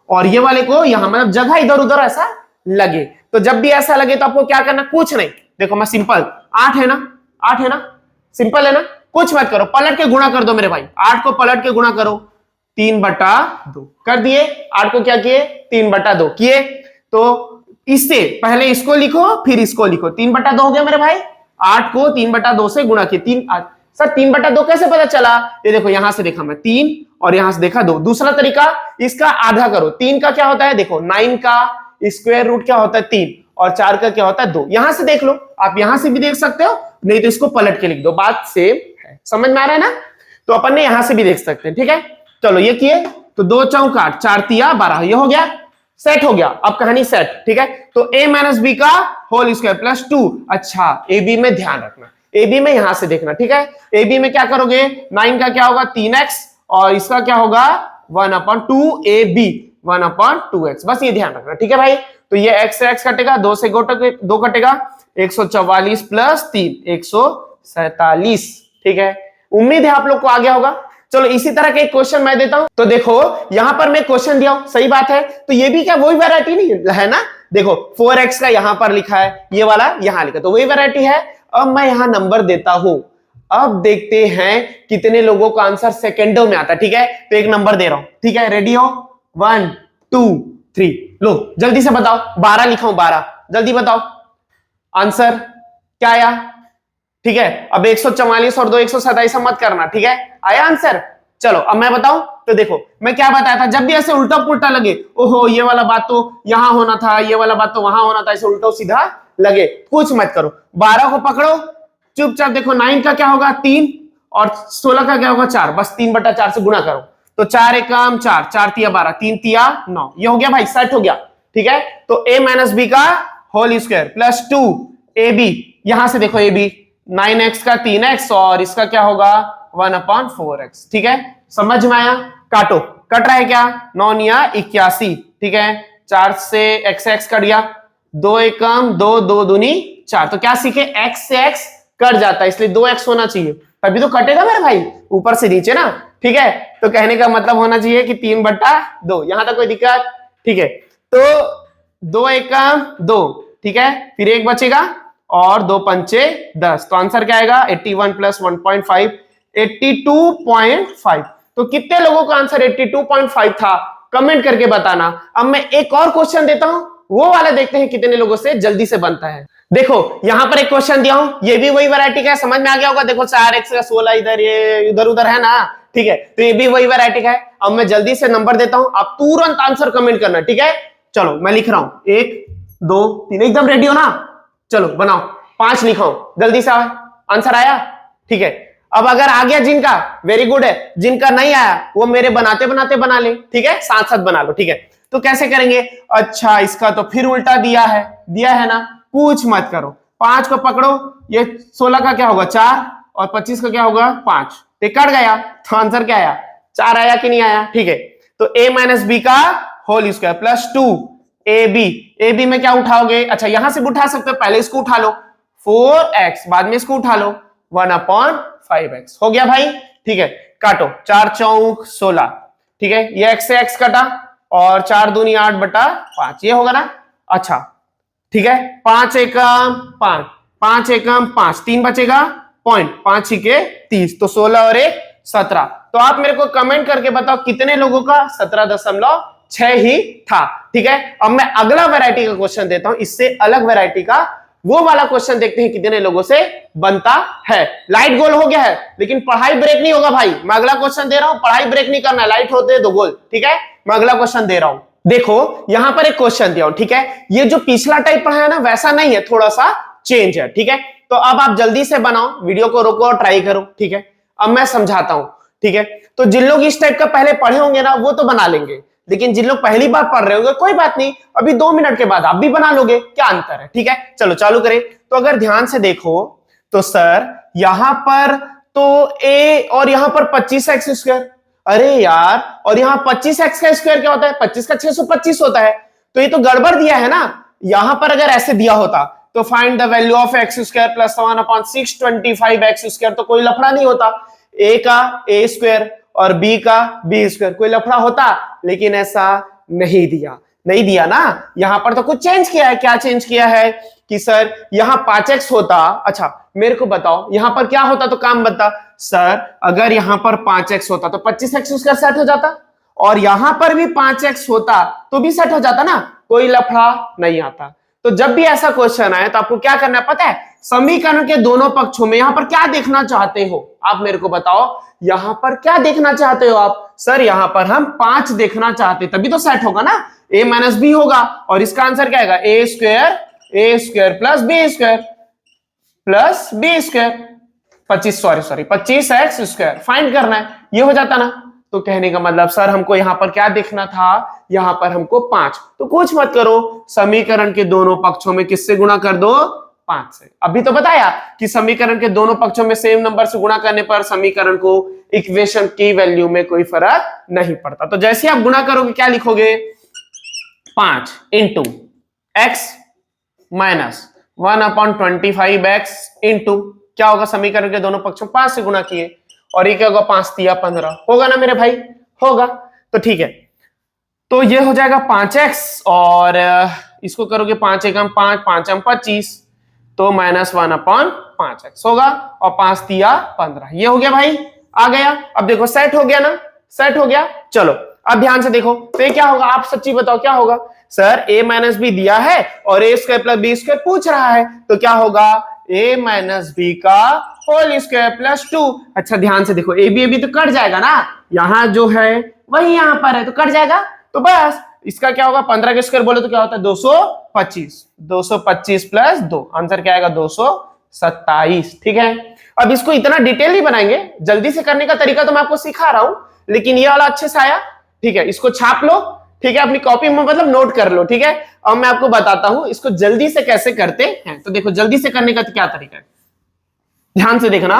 और ये वाले को यहां, मतलब जगह इधर उधर ऐसा लगे। तो जब भी ऐसा लगे तो आपको क्या करना? कुछ नहीं, देखो मैं सिंपल 8 है ना, 8 है ना, सिंपल है ना, कुछ मत करो, पलट के गुणा कर दो मेरे भाई। 8 को पलट के गुणा करो, 3/2 कर दिए। 8 को क्या किए? 3/2 किए। तो इससे पहले इसको लिखो फिर इसको लिखो, 3/2 हो गया मेरे भाई। 8 को 3/2 से गुणा किए, सर 3/2 कैसे पता चला? ये देखो यहां से देखा मैं 3 और यहां से देखा 2। दूसरा तरीका, इसका आधा करो। 3 का क्या होता है? देखो 9 का स्क्वायर रूट क्या होता है? 3 और 4 का क्या होता है? 2। यहां से देख लो, आप यहां से भी देख सकते हो, नहीं तो इसको पलट के लिख दो, बात सेम है। समझ में आ रहा है ना? तो अपन ने यहां से भी देख सकते हैं। ठीक है, चलो ये किए तो 2 चौक 8, 4 तिया 12, ये हो गया, सेट हो गया। अब कहानी सेट। ठीक है, तो a माइनस बी का होल स्क्वायर प्लस 2। अच्छा, ए बी में ध्यान रखना, ए बी में यहां से देखना। ठीक है, ए बी में क्या करोगे? 9 का क्या होगा? 3x और इसका क्या होगा? 1/2 ए बी 1/2x, बस ये ध्यान रखना। ठीक है भाई, तो ये x से x कटेगा, 2 से 2 कटेगा, 144 प्लस 3 147। ठीक है, उम्मीद है आप लोग को आ गया होगा। चलो इसी तरह का एक क्वेश्चन मैं देता हूं। तो देखो यहां पर मैं क्वेश्चन दिया हूं, सही बात है, तो ये भी क्या वही वैरायटी नहीं है ना? देखो 4x का यहां पर लिखा है, ये वाला यहां लिखा, तो वही वैरायटी है। अब मैं यहां नंबर देता हूं, अब देखते हैं कितने लोगों का आंसर सेकेंडों में आता है। ठीक है, तो एक नंबर दे रहा हूं। ठीक है, रेडी हो? 1 2 3, लो जल्दी से बताओ। 12 लिखा हूं, 12, जल्दी बताओ आंसर क्या आया। ठीक है, अब 144 और 2 127 मत करना। ठीक है, आया आंसर? चलो अब मैं बताऊं, तो देखो मैं क्या बताया था, जब भी ऐसे उल्टा पुल्टा लगे, ओहो ये वाला बात तो यहां होना था, ये वाला बात तो वहां होना था, ऐसे उल्टा सीधा लगे, कुछ मत करो। 12 को पकड़ो चुपचाप, देखो 9 का क्या होगा? 3 और 16 का क्या होगा? 4, बस 3/4 से गुणा करो, तो 4 एकम 4, 4 तिया 12, 3 तिया 9, ये हो गया भाई, सेट हो गया। ठीक है, तो a माइनस बी का होल स्क्वायर प्लस 2 ए बी, यहां से देखो ए बी 9x का 3x और इसका क्या होगा? 1/4x। ठीक है, समझ में आया? काटो, कट रहा है क्या? 9 या 81। ठीक है, 4 से x कट गया, 2 एकम 2, 2 दूनी 4, तो क्या सीखे? x से x कट जाता है, इसलिए 2x होना चाहिए, तभी तो कटेगा मेरे भाई, ऊपर से नीचे ना। ठीक है, तो कहने का मतलब होना चाहिए कि 3/2। यहां तक कोई दिक्कत? ठीक है, तो 2 एकम 2, ठीक है, फिर एक बचेगा और 2 पंचे 10, तो आंसर क्या आएगा? 81 प्लस 1.5, 82.5। तो कितने लोगों का आंसर 82.5 था? कमेंट करके बताना। अब मैं एक और क्वेश्चन देता हूं, वो वाला देखते हैं कितने लोगों से जल्दी से बनता है। देखो यहां पर एक क्वेश्चन दिया हूं, ये भी वही वैरायटी का है, समझ में आ गया होगा। देखो 4x का 16 इधर, ये इधर उधर है ना। ठीक है, तो ये भी वही वैरायटी का है। अब मैं जल्दी से नंबर देता हूं, आप तुरंत आंसर कमेंट करना। ठीक है, चलो मैं लिख रहा हूं, 1 2 3, एकदम रेडी हो ना? चलो बनाओ, 5 लिखा हूं, जल्दी से आंसर आया? ठीक है, अब अगर आ गया जिनका, वेरी गुड है, जिनका नहीं आया वो मेरे बनाते बनाते बना ले। ठीक है, साथ साथ बना लो। ठीक है, तो कैसे करेंगे? अच्छा, इसका तो फिर उल्टा दिया है ना, कुछ मत करो। 5 को पकड़ो, ये 16 का क्या होगा? 4 और 25 का क्या होगा? 5, तो कट गया, तो आंसर क्या आया? 4 आया कि नहीं आया? ठीक है, तो a माइनस बी का होल स्क्वायर प्लस 2 ए बी में क्या उठाओगे? अच्छा यहां से उठा सकते हो, पहले इसको उठा लो 4x, बाद में इसको उठा लो 1/5x, हो गया भाई। ठीक है, काटो, 4 चौक 16। ठीक है, ये x से x कटा और 4 दूनी 8/5, ये होगा ना? अच्छा ठीक है, 5 एकम 5, 5 एकम 5, 3 बचेगा पॉइंट, 5 के 30, तो 16 और 1 17। तो आप मेरे को कमेंट करके बताओ कितने लोगों का 17.6 ही था। ठीक है, अब मैं अगला वैरायटी का क्वेश्चन देता हूं, इससे अलग वैरायटी का, वो वाला क्वेश्चन देखते हैं कितने लोगों से बनता है। लाइट गोल हो गया है, लेकिन पढ़ाई ब्रेक नहीं होगा भाई। मैं अगला क्वेश्चन दे रहा हूं, पढ़ाई ब्रेक नहीं करना है, लाइट होते हैं 2 गोल। ठीक है, मैं अगला क्वेश्चन दे रहा हूं। देखो यहां पर एक क्वेश्चन दिया हूं, ठीक है, ये जो पिछला टाइप पढ़ाया ना वैसा नहीं है, थोड़ा सा चेंज है। ठीक है, तो अब आप जल्दी से बनाओ, वीडियो को रोको और ट्राई करो। ठीक है, अब मैं समझाता हूं। ठीक है, तो जिन लोग इस टाइप का पहले पढ़े होंगे ना वो तो बना लेंगे, लेकिन जिन लोग पहली बार पढ़ रहे होंगे कोई बात नहीं, अभी 2 मिनट के बाद आप भी बना लोगे, क्या अंतर है। ठीक है, चलो चालू करें। तो अगर ध्यान से देखो तो सर यहां पर तो a और यहां पर 25x स्क्वायर, अरे यार, और यहां 25x का स्क्वायर क्या होता है? 25 का 625 होता है, तो ये तो गड़बड़ दिया है ना। यहां पर अगर ऐसे दिया होता तो find the value of x square plus 1/625x square, तो कोई लफड़ा नहीं होता। a का a स्क्वायर और b का b स्क्वायर, कोई लफड़ा होता, लेकिन ऐसा नहीं दिया ना। यहां पर तो कुछ चेंज किया है। क्या चेंज किया है कि सर यहां 5x होता, अच्छा मेरे को बताओ यहां पर क्या होता, तो काम बता। सर अगर यहां पर 5x होता तो 25x उसका सेट हो जाता, और यहां पर भी 5x होता तो भी सेट हो जाता ना, कोई लफड़ा नहीं आता। तो जब भी ऐसा क्वेश्चन आए तो आपको क्या करना है पता है, समीकरण के दोनों पक्षों में यहां पर क्या देखना चाहते हो आप मेरे को बताओ, यहां पर क्या देखना चाहते हो आप? सर यहां पर हम 5 देखना चाहते, तभी तो सेट होगा ना, a माइनस बी होगा और इसका आंसर क्या आएगा, A square plus B square 25 x square find करना है, ये हो जाता ना। तो कहने का मतलब सर हमको यहां पर क्या देखना था, यहां पर हमको 5, तो कुछ मत करो, समीकरण के दोनों पक्षों में किससे गुणा कर दो, 5 से। अभी तो बताया कि समीकरण के दोनों पक्षों में सेम नंबर से गुणा करने पर समीकरण को इक्वेशन की वैल्यू में कोई फर्क नहीं पड़ता। तो जैसे आप गुणा करोगे क्या लिखोगे, 5 into x minus 1/25 x into क्या होगा, समीकरण के दोनों पक्षों 5 से गुणा किए और ये क्या होगा, 5 तिया 15 होगा ना मेरे भाई, होगा। तो ठीक है, तो ये हो जाएगा 5x और इसको करोगे 5 एकम 5 5 हम 25, तो -1/5x होगा और 5 तिया 15, ये हो गया भाई, आ गया। अब देखो सेट हो गया ना, सेट हो गया। चलो अब ध्यान से देखो, तो ये क्या होगा, आप सच्ची बताओ क्या होगा। सर a माइनस बी दिया है और a square plus B square पूछ रहा है, तो क्या होगा, a माइनस बी का होल स्क्वायर प्लस 2। अच्छा ध्यान से देखो, ए बी तो कट जाएगा ना, यहां जो है वही यहां पर है तो कट जाएगा, तो बस इसका क्या होगा, 15 का स्क्वायर बोले तो क्या होता है 225 प्लस 2, आंसर क्या आएगा 227। ठीक है, अब इसको इतना डिटेल नहीं बनाएंगे, जल्दी से करने का तरीका तो मैं आपको सिखा रहा हूं, लेकिन ये वाला अच्छे से आया। ठीक है, इसको छाप लो, ठीक है, अपनी कॉपी में मतलब नोट कर लो। ठीक है, अब मैं आपको बताता हूं इसको जल्दी से कैसे करते हैं। तो देखो जल्दी से करने का क्या तरीका है, ध्यान से देखना,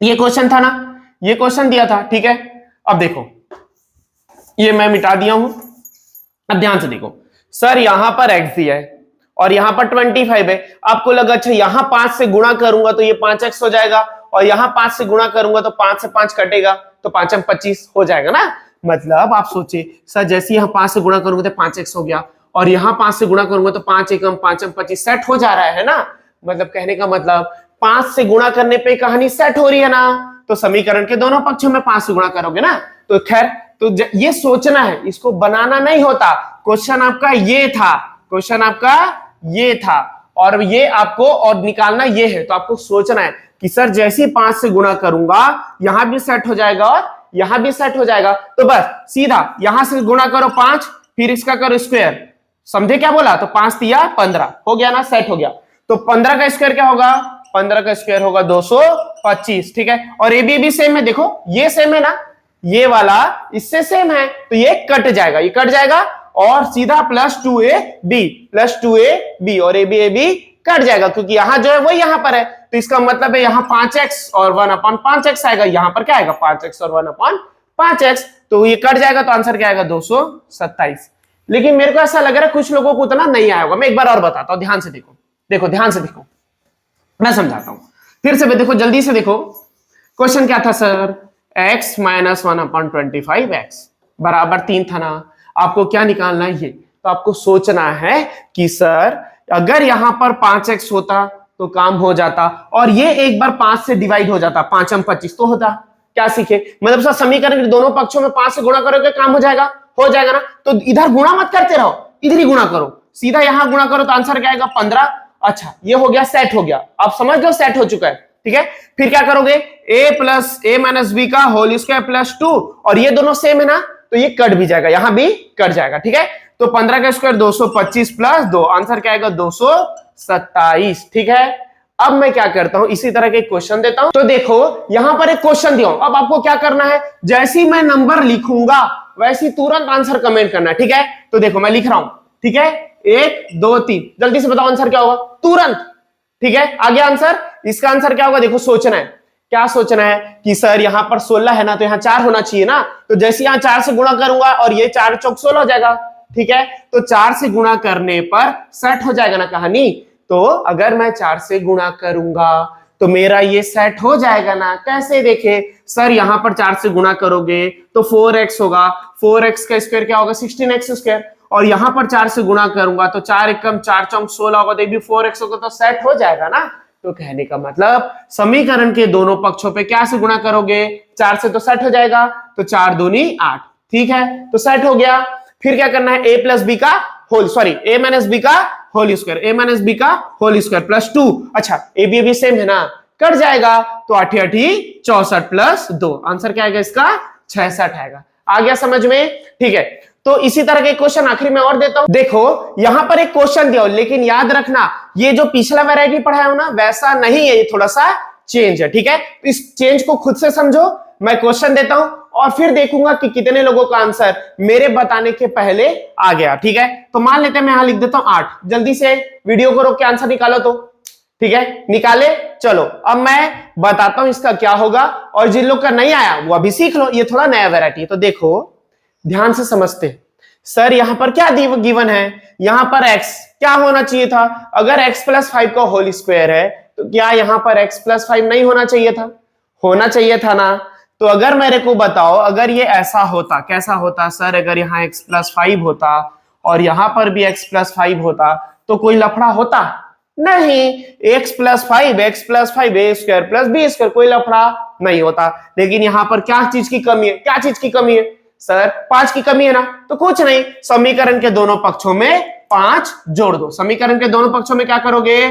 ये क्वेश्चन था ना, ये क्वेश्चन दिया था। ठीक है, अब देखो ये मैं मिटा दिया हूं, अब ध्यान से देखो, सर यहां पर x दिया है और यहां पर 25 है, आपको लगा अच्छा यहां 5 से गुणा करूंगा तो ये 5x हो जाएगा और यहां 5 से गुणा करूंगा तो 5 से 5 कटेगा तो 5 में 25 हो जाएगा ना। मतलब आप सोचिए सर जैसे यहां 5 से गुणा करूंगा तो 5x हो गया और यहां 5 से गुणा करूंगा तो 5 एकम 5 में 25 सेट हो जा रहा है ना। मतलब कहने का मतलब 5 से गुणा करने पे कहानी सेट हो रही है ना, तो समीकरण के दोनों पक्षों में 5 से गुणा करोगे ना। तो खैर तो ये सोचना है, इसको बनाना नहीं होता। क्वेश्चन आपका ये था, क्वेश्चन आपका ये था और ये आपको और निकालना ये है, तो आपको सोचना है कि सर जैसे 5 से गुणा करूंगा यहां भी सेट हो जाएगा और यहां भी सेट हो जाएगा, तो बस सीधा यहां से गुणा करो 5 फिर इसका करो स्क्वायर, समझे क्या बोला, तो 5 तिया 15 हो गया ना, सेट हो गया। तो 15 का स्क्वायर क्या होगा, 15 का स्क्वायर होगा 225। ठीक है, और ए बी सेम है, देखो ये सेम है ना, ये वाला इससे सेम है तो ये कट जाएगा, ये कट जाएगा और सीधा प्लस 2ab और ए बी कट जाएगा क्योंकि यहां जो है वो यहां पर है, तो इसका मतलब है यहां 5x और 1/5x आएगा, यहां पर क्या आएगा 5x और 1/5x, तो ये कट जाएगा तो आंसर क्या आएगा 227। लेकिन मेरे को ऐसा लग रहा है कुछ लोगों को उतना नहीं आया होगा, मैं एक बार और बताता हूं, ध्यान से देखो, देखो ध्यान से देखो, मैं समझाता हूं फिर से, देखो जल्दी से देखो। क्वेश्चन क्या था सर, x माइनस 1/25x बराबर 3 था ना, आपको क्या निकालना है ये, तो आपको सोचना है कि सर अगर यहां पर 5x होता तो काम हो जाता और ये एक बार 5 से डिवाइड हो जाता, 5 में 25 तो होता। क्या सीखे, मतलब सर समीकरण के दोनों पक्षों में 5 से गुणा करोगे काम हो जाएगा ना, तो इधर गुणा मत करते रहो, इधर ही गुणा करो, सीधा यहां गुणा करो तो आंसर क्या आएगा 15। अच्छा ये हो गया, सेट हो गया, आप समझ लो सेट हो चुका है। ठीक है, फिर क्या करोगे, a माइनस बी का होल स्क्वायर प्लस 2 और ये दोनों सेम है ना, तो ये कट भी जाएगा, यहां भी कट जाएगा। ठीक है, तो 15 का स्क्वायर 225 प्लस 2, आंसर क्या आएगा 227। ठीक है, अब मैं क्या करता हूं, इसी तरह के क्वेश्चन देता हूं। तो देखो यहां पर एक क्वेश्चन दिया हूं, अब आपको क्या करना है, जैसे ही मैं नंबर लिखूंगा वैसे ही तुरंत आंसर कमेंट करना है। ठीक है, तो देखो मैं लिख रहा हूं, ठीक है 1 2 3, जल्दी से बताओ आंसर क्या होगा तुरंत। ठीक है, आ गया आंसर, इसका आंसर क्या होगा, देखो सोचना है, क्या सोचना है कि सर यहां पर 16 है ना, तो यहां 4 होना चाहिए ना, तो जैसे यहां 4 से गुणा करूंगा और ये 4 चौक 16 हो जाएगा। ठीक है, तो 4 से गुणा करने पर सेट हो जाएगा ना कहानी, तो अगर मैं 4 से गुणा करूंगा तो मेरा ये सेट हो जाएगा ना। कैसे देखे सर, यहां पर 4 से गुणा करोगे तो 4x होगा, 4x का स्क्वायर क्या होगा 16x स्क्वायर, और यहां पर 4 से गुणा करूंगा तो 4 एकम 4 चौक 16 होगा, तो ये भी 4x होगा, तो सेट हो जाएगा ना। तो कहने का मतलब समीकरण के दोनों पक्षों पे क्या से गुणा करोगे, 4 से तो सेट हो जाएगा, तो 4 दूनी 8। ठीक है, तो सेट हो गया। फिर क्या करना है, a माइनस बी का whole square, a minus B का होल स्क्वायर प्लस 2। अच्छा ए बी सेम है ना, कट जाएगा तो 8 8 64 प्लस 2, आंसर क्या आएगा इसका 66 आएगा। आ गया समझ में? ठीक है, तो इसी तरह के क्वेश्चन आखिरी में और देता हूं। देखो यहां पर एक क्वेश्चन दिया हो, लेकिन याद रखना ये जो पिछला वैरायटी पढ़ाया हो ना वैसा नहीं है, ये थोड़ा सा चेंज है। ठीक है, इस चेंज को खुद से समझो। मैं क्वेश्चन देता हूं और फिर देखूंगा कि कितने लोगों का आंसर मेरे बताने के पहले आ गया। ठीक है, तो मान लेते हैं मैं यहां लिख देता हूं 8, जल्दी से वीडियो को रोक के आंसर निकालो तो। ठीक है, निकाले, चलो अब मैं बताता हूं इसका क्या होगा, और जिन लोग का नहीं आया वो अभी सीख लो, ये थोड़ा नया वैरायटी है। तो देखो ध्यान से समझते हैं। सर यहां पर क्या गिवन है, यहां पर x क्या होना चाहिए था, अगर x प्लस 5 का होल स्क्वायर है तो क्या यहां पर x प्लस 5 नहीं होना चाहिए था? होना चाहिए था ना। तो अगर मेरे को बताओ अगर ये ऐसा होता, कैसा होता सर, अगर यहाँ x प्लस 5 होता और यहां पर भी x प्लस 5 होता तो कोई लफड़ा होता? नहीं, x plus 5 a square plus b square, कोई लफड़ा नहीं होता। लेकिन यहां पर क्या चीज की कमी है, क्या चीज की कमी है सर? 5 की कमी है ना। तो कुछ नहीं, समीकरण के दोनों पक्षों में 5 जोड़ दो। समीकरण के दोनों पक्षों में क्या करोगे?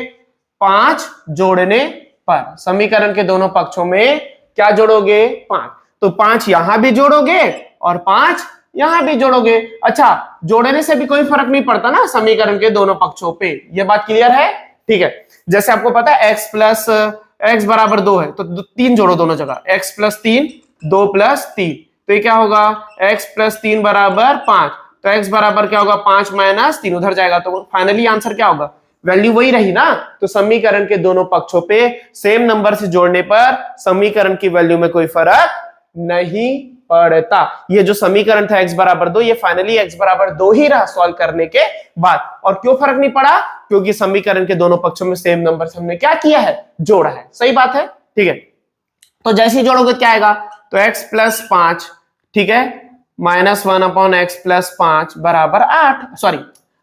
5 जोड़ने पर समीकरण के दोनों पक्षों में क्या जोड़ोगे? 5। तो 5 यहां भी जोड़ोगे और 5 यहां भी जोड़ोगे। अच्छा, जोड़ने से भी कोई फर्क नहीं पड़ता ना समीकरण के दोनों पक्षों पे, यह बात क्लियर है? ठीक है, जैसे आपको पता है x प्लस x बराबर 2 है तो 3 जोड़ो दोनों जगह, x प्लस 3 2 प्लस 3, तो ये क्या होगा x प्लस 3 बराबर 5, तो x बराबर क्या होगा 5 माइनस 3, उधर जाएगा तो फाइनली आंसर क्या होगा? वैल्यू वही रही ना। तो समीकरण के दोनों पक्षों पे सेम नंबर से जोड़ने पर समीकरण की वैल्यू में कोई फर्क नहीं पड़ता। ये जो समीकरण था x बराबर 2, ये फाइनली x बराबर 2 ही रहा सॉल्व करने के बाद। और क्यों फर्क नहीं पड़ा? क्योंकि समीकरण के दोनों पक्षों में सेम नंबर से हमने क्या किया है? जोड़ा है। सही बात है? ठीक है, तो जैसे ही जोड़ोगे क्या आएगा? तो x प्लस 5, ठीक है, माइनस 1 अपॉन एक्स प्लस 5 बराबर 8, सॉरी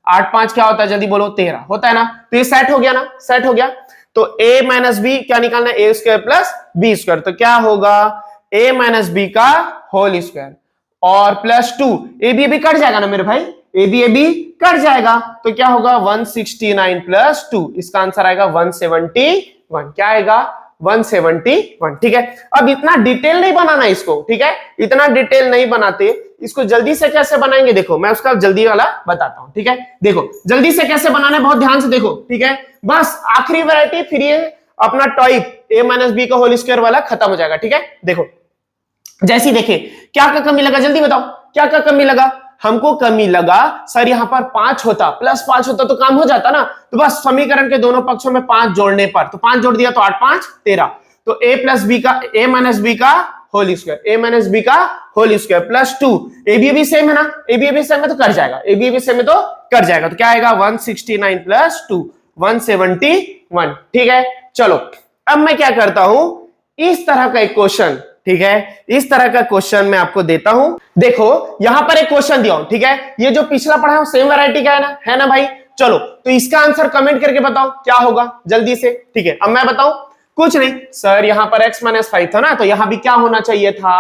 8 5 क्या होता है जल्दी बोलो? 13 होता है ना। तो ये सेट हो गया ना, सेट हो गया। तो a माइनस बी क्या निकालना है? ए स्क्वायर प्लस बी स्क्वायर, तो क्या होगा a माइनस बी का होल स्क्वायर और प्लस 2, ए बी कट जाएगा ना मेरे भाई, ए बी कट जाएगा, तो क्या होगा 169 प्लस 2, इसका आंसर आएगा 171। क्या आएगा? 171। ठीक है, अब इतना डिटेल नहीं बनाना इसको, ठीक है, इतना डिटेल नहीं बनाते इसको। जल्दी से कैसे बनाएंगे देखो, मैं उसका जल्दी वाला बताता हूं। ठीक है, देखो जल्दी से कैसे बनाना है, बहुत ध्यान से देखो। ठीक है, बस आखिरी वैरायटी, फिर ये अपना टॉइप a माइनस बी का होल स्क्वायर वाला खत्म हो जाएगा। ठीक है, देखो जैसी देखे क्या क्या कमी लगा, जल्दी बताओ क्या क्या कमी लगा? हमको कमी लगा सर यहाँ पर 5 होता, प्लस 5 होता तो काम हो जाता ना। तो बस समीकरण के दोनों पक्षों में 5 जोड़ने पर, तो 5 जोड़ दिया तो 8 5 13, तो a प्लस बी का, a माइनस बी का whole square, a minus B का होल स्क्वायर प्लस 2, ए बी सेम है ना, ए बी सेम है तो कर जाएगा, ए बी सेम है तो कर जाएगा, तो क्या आएगा 169 प्लस 2 171। ठीक है, चलो अब मैं क्या करता हूं, इस तरह का एक क्वेश्चन, ठीक है, इस तरह का क्वेश्चन मैं आपको देता हूं। देखो यहां पर एक क्वेश्चन दिया हूं, ठीक है, ये जो पिछला पढ़ा है सेम वैरायटी का है ना भाई। चलो तो इसका आंसर कमेंट करके बताओ क्या होगा जल्दी से। ठीक है, अब मैं बताऊं, कुछ नहीं सर, यहां पर x माइनस 5 था ना, तो यहां भी क्या होना चाहिए था?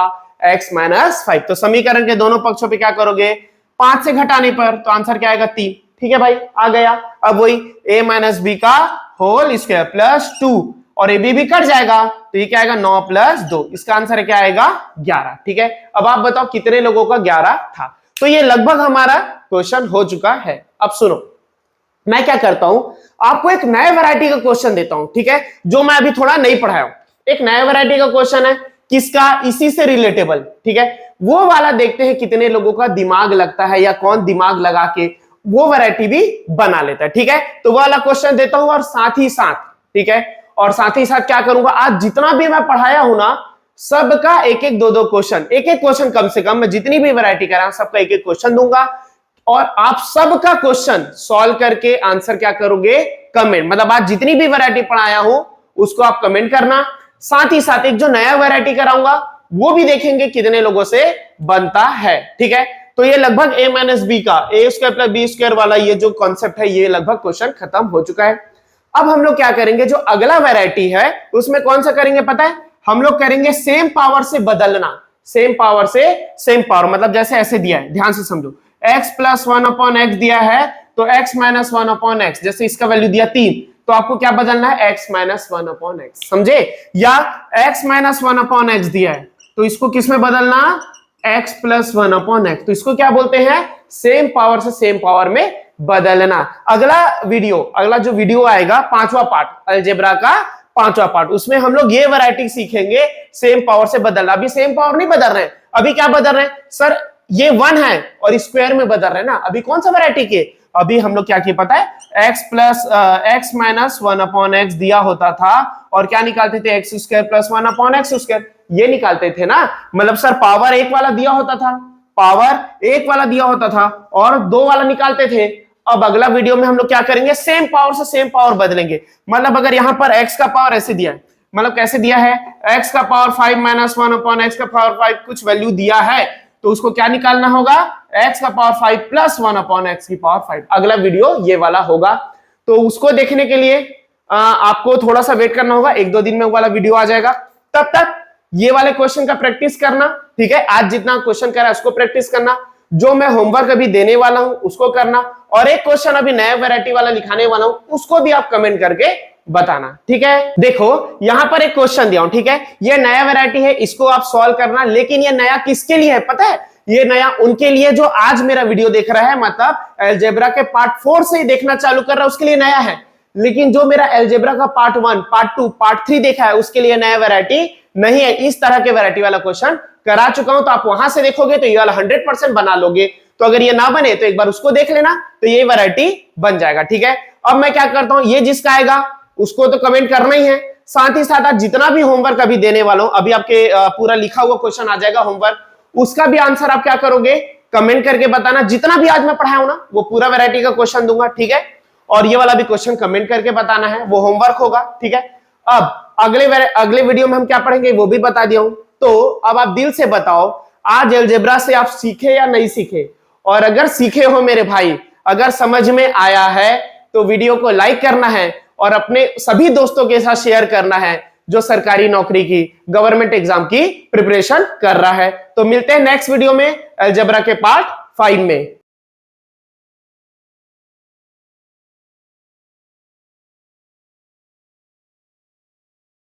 x minus 5। तो समीकरण के दोनों पक्षों पे क्या करोगे? 5 से घटाने पर, तो आंसर क्या आएगा? 3। ठीक है भाई, आ गया। अब वही a माइनस बी का होल स्क्वायर प्लस 2 और ए बी कट जाएगा, तो ये क्या आएगा 9 प्लस 2, इसका आंसर क्या आएगा 11। ठीक है, अब आप बताओ कितने लोगों का 11 था? तो ये लगभग हमारा क्वेश्चन हो चुका है। अब सुनो, मैं क्या करता हूं, आपको एक नए वैरायटी का क्वेश्चन देता हूं, ठीक है, जो मैं अभी थोड़ा नहीं पढ़ाया हूं। एक नया वैरायटी का क्वेश्चन है, किसका? इसी से रिलेटेबल। ठीक है, वो वाला देखते हैं कितने लोगों का दिमाग लगता है या कौन दिमाग लगा के वो वैरायटी भी बना लेता है। ठीक है, तो वो वाला क्वेश्चन देता हूं और साथ ही साथ, ठीक है, और साथ ही साथ क्या करूंगा, आज जितना भी मैं पढ़ाया हूं ना सबका एक एक दो क्वेश्चन, एक क्वेश्चन कम से कम, मैं जितनी भी वैरायटी करा सबका एक क्वेश्चन दूंगा और आप सबका क्वेश्चन सॉल्व करके आंसर क्या करोगे? कमेंट, मतलब आज जितनी भी वैरायटी पढ़ाया हूं उसको आप कमेंट करना। साथ ही साथ एक जो नया वैरायटी कराऊंगा वो भी देखेंगे कितने लोगों से बनता है। ठीक है, तो ये लगभग a माइनस बी का ए स्क्वायर प्लस बी स्क्वायर वाला ये जो कॉन्सेप्ट है ये लगभग क्वेश्चन खत्म हो चुका है। अब हम लोग क्या करेंगे, जो अगला वैरायटी है उसमें कौन सा करेंगे पता है? हम लोग करेंगे सेम पावर से बदलना। सेम पावर से सेम पावर, मतलब जैसे ऐसे दिया है, ध्यान से समझो, x प्लस 1 अपॉन एक्स दिया है तो x minus one upon x, जैसे इसका वैल्यू दिया 3, तो आपको क्या बदलना है, x minus one upon x, समझे? या x minus one upon x दिया है तो इसको किस में बदलना, x plus one upon x, तो इसको क्या बोलते हैं, सेम पावर से सेम पावर में बदलना। अगला जो वीडियो आएगा, पांचवा पार्ट, अलजेब्रा का पांचवा पार्ट, उसमें हम लोग ये वैरायटी सीखेंगे सेम पावर से बदलना। अभी सेम पावर नहीं बदल रहे हैं, अभी क्या बदल रहे हैं सर, ये 1 है और स्क्वायर में बदल रहे हैं ना। अभी कौन सा वैरायटी के, अभी हम लोग क्या किए पता है, x minus one upon x दिया होता था और क्या निकालते थे, x square plus one upon x square, ये निकालते थे ना। मतलब सर पावर एक वाला दिया होता था, और 2 वाला निकालते थे। अब अगला वीडियो में हम लोग क्या करेंगे, सेम पावर से सेम पावर बदलेंगे। मतलब अगर यहां पर x का पावर ऐसे दिया है, मतलब कैसे दिया है, x का power 5 minus one upon x का पावर 5 कुछ वैल्यू दिया है, तो उसको क्या निकालना होगा, x का power 5 plus one upon x की पावर 5। अगला वीडियो ये वाला होगा, तो उसको देखने के लिए आपको थोड़ा सा वेट करना होगा, 1-2 दिन में वो वाला वीडियो आ जाएगा। तब तक ये वाले क्वेश्चन का प्रैक्टिस करना, ठीक है? आज जितना क्वेश्चन करा उसको प्रैक्टिस करना, जो मैं होमवर्क अभी देने वाला हूं उसको करना, और एक क्वेश्चन अभी नया वैरायटी वाला लिखाने वाला हूं उसको भी आप कमेंट करके बताना, ठीक है? देखो यहां पर एक क्वेश्चन दिया हूं, ठीक है? ये नया वैरायटी है, इसको आप सॉल्व करना, लेकिन ये नया किसके लिए है पता है, ये नया उनके लिए जो आज मेरा वीडियो देख रहा है, मतलब अलजेब्रा के पार्ट 4 से ही देखना चालू कर रहा है, उसके लिए नया है। लेकिन जो मेरा अलजेब्रा का पार्ट 1, पार्ट 2, पार्ट 3 देखा है, उसके लिए नया वैरायटी नहीं है। इस तरह के वैरायटी वाला क्वेश्चन करा चुका हूं, तो आप वहां से देखोगे तो ये वाला 100% बना लोगे। तो अगर ये ना बने तो एक बार उसको देख लेना, तो ये वैरायटी बन जाएगा, ठीक है? अब मैं क्या करता हूं, ये जिसका आएगा उसको तो कमेंट करना ही है, साथ ही साथ आज जितना भी होमवर्क अभी देने वाला हूं, अभी आपके पूरा लिखा हुआ क्वेश्चन आ जाएगा होमवर्क, उसका भी आंसर आप क्या करोगे, कमेंट करके बताना। जितना भी आज मैं पढ़ाया हूं ना, वो पूरा वैरायटी का क्वेश्चन दूंगा, ठीक है? और ये वाला भी क्वेश्चन कमेंट करके बताना है, वो होमवर्क होगा, ठीक है? अब अगले वीडियो में हम क्या पढ़ेंगे वो भी बता दिया हूं। तो अब आप दिल से बताओ, आज अलजेब्रा से आप सीखे या नहीं सीखे? और अगर सीखे हो मेरे भाई, अगर समझ में आया है तो वीडियो को लाइक करना है और अपने सभी दोस्तों के साथ शेयर करना है जो सरकारी नौकरी की, गवर्नमेंट एग्जाम की प्रिपरेशन कर रहा है। तो मिलते हैं नेक्स्ट वीडियो में अलजेब्रा के पार्ट 5 में।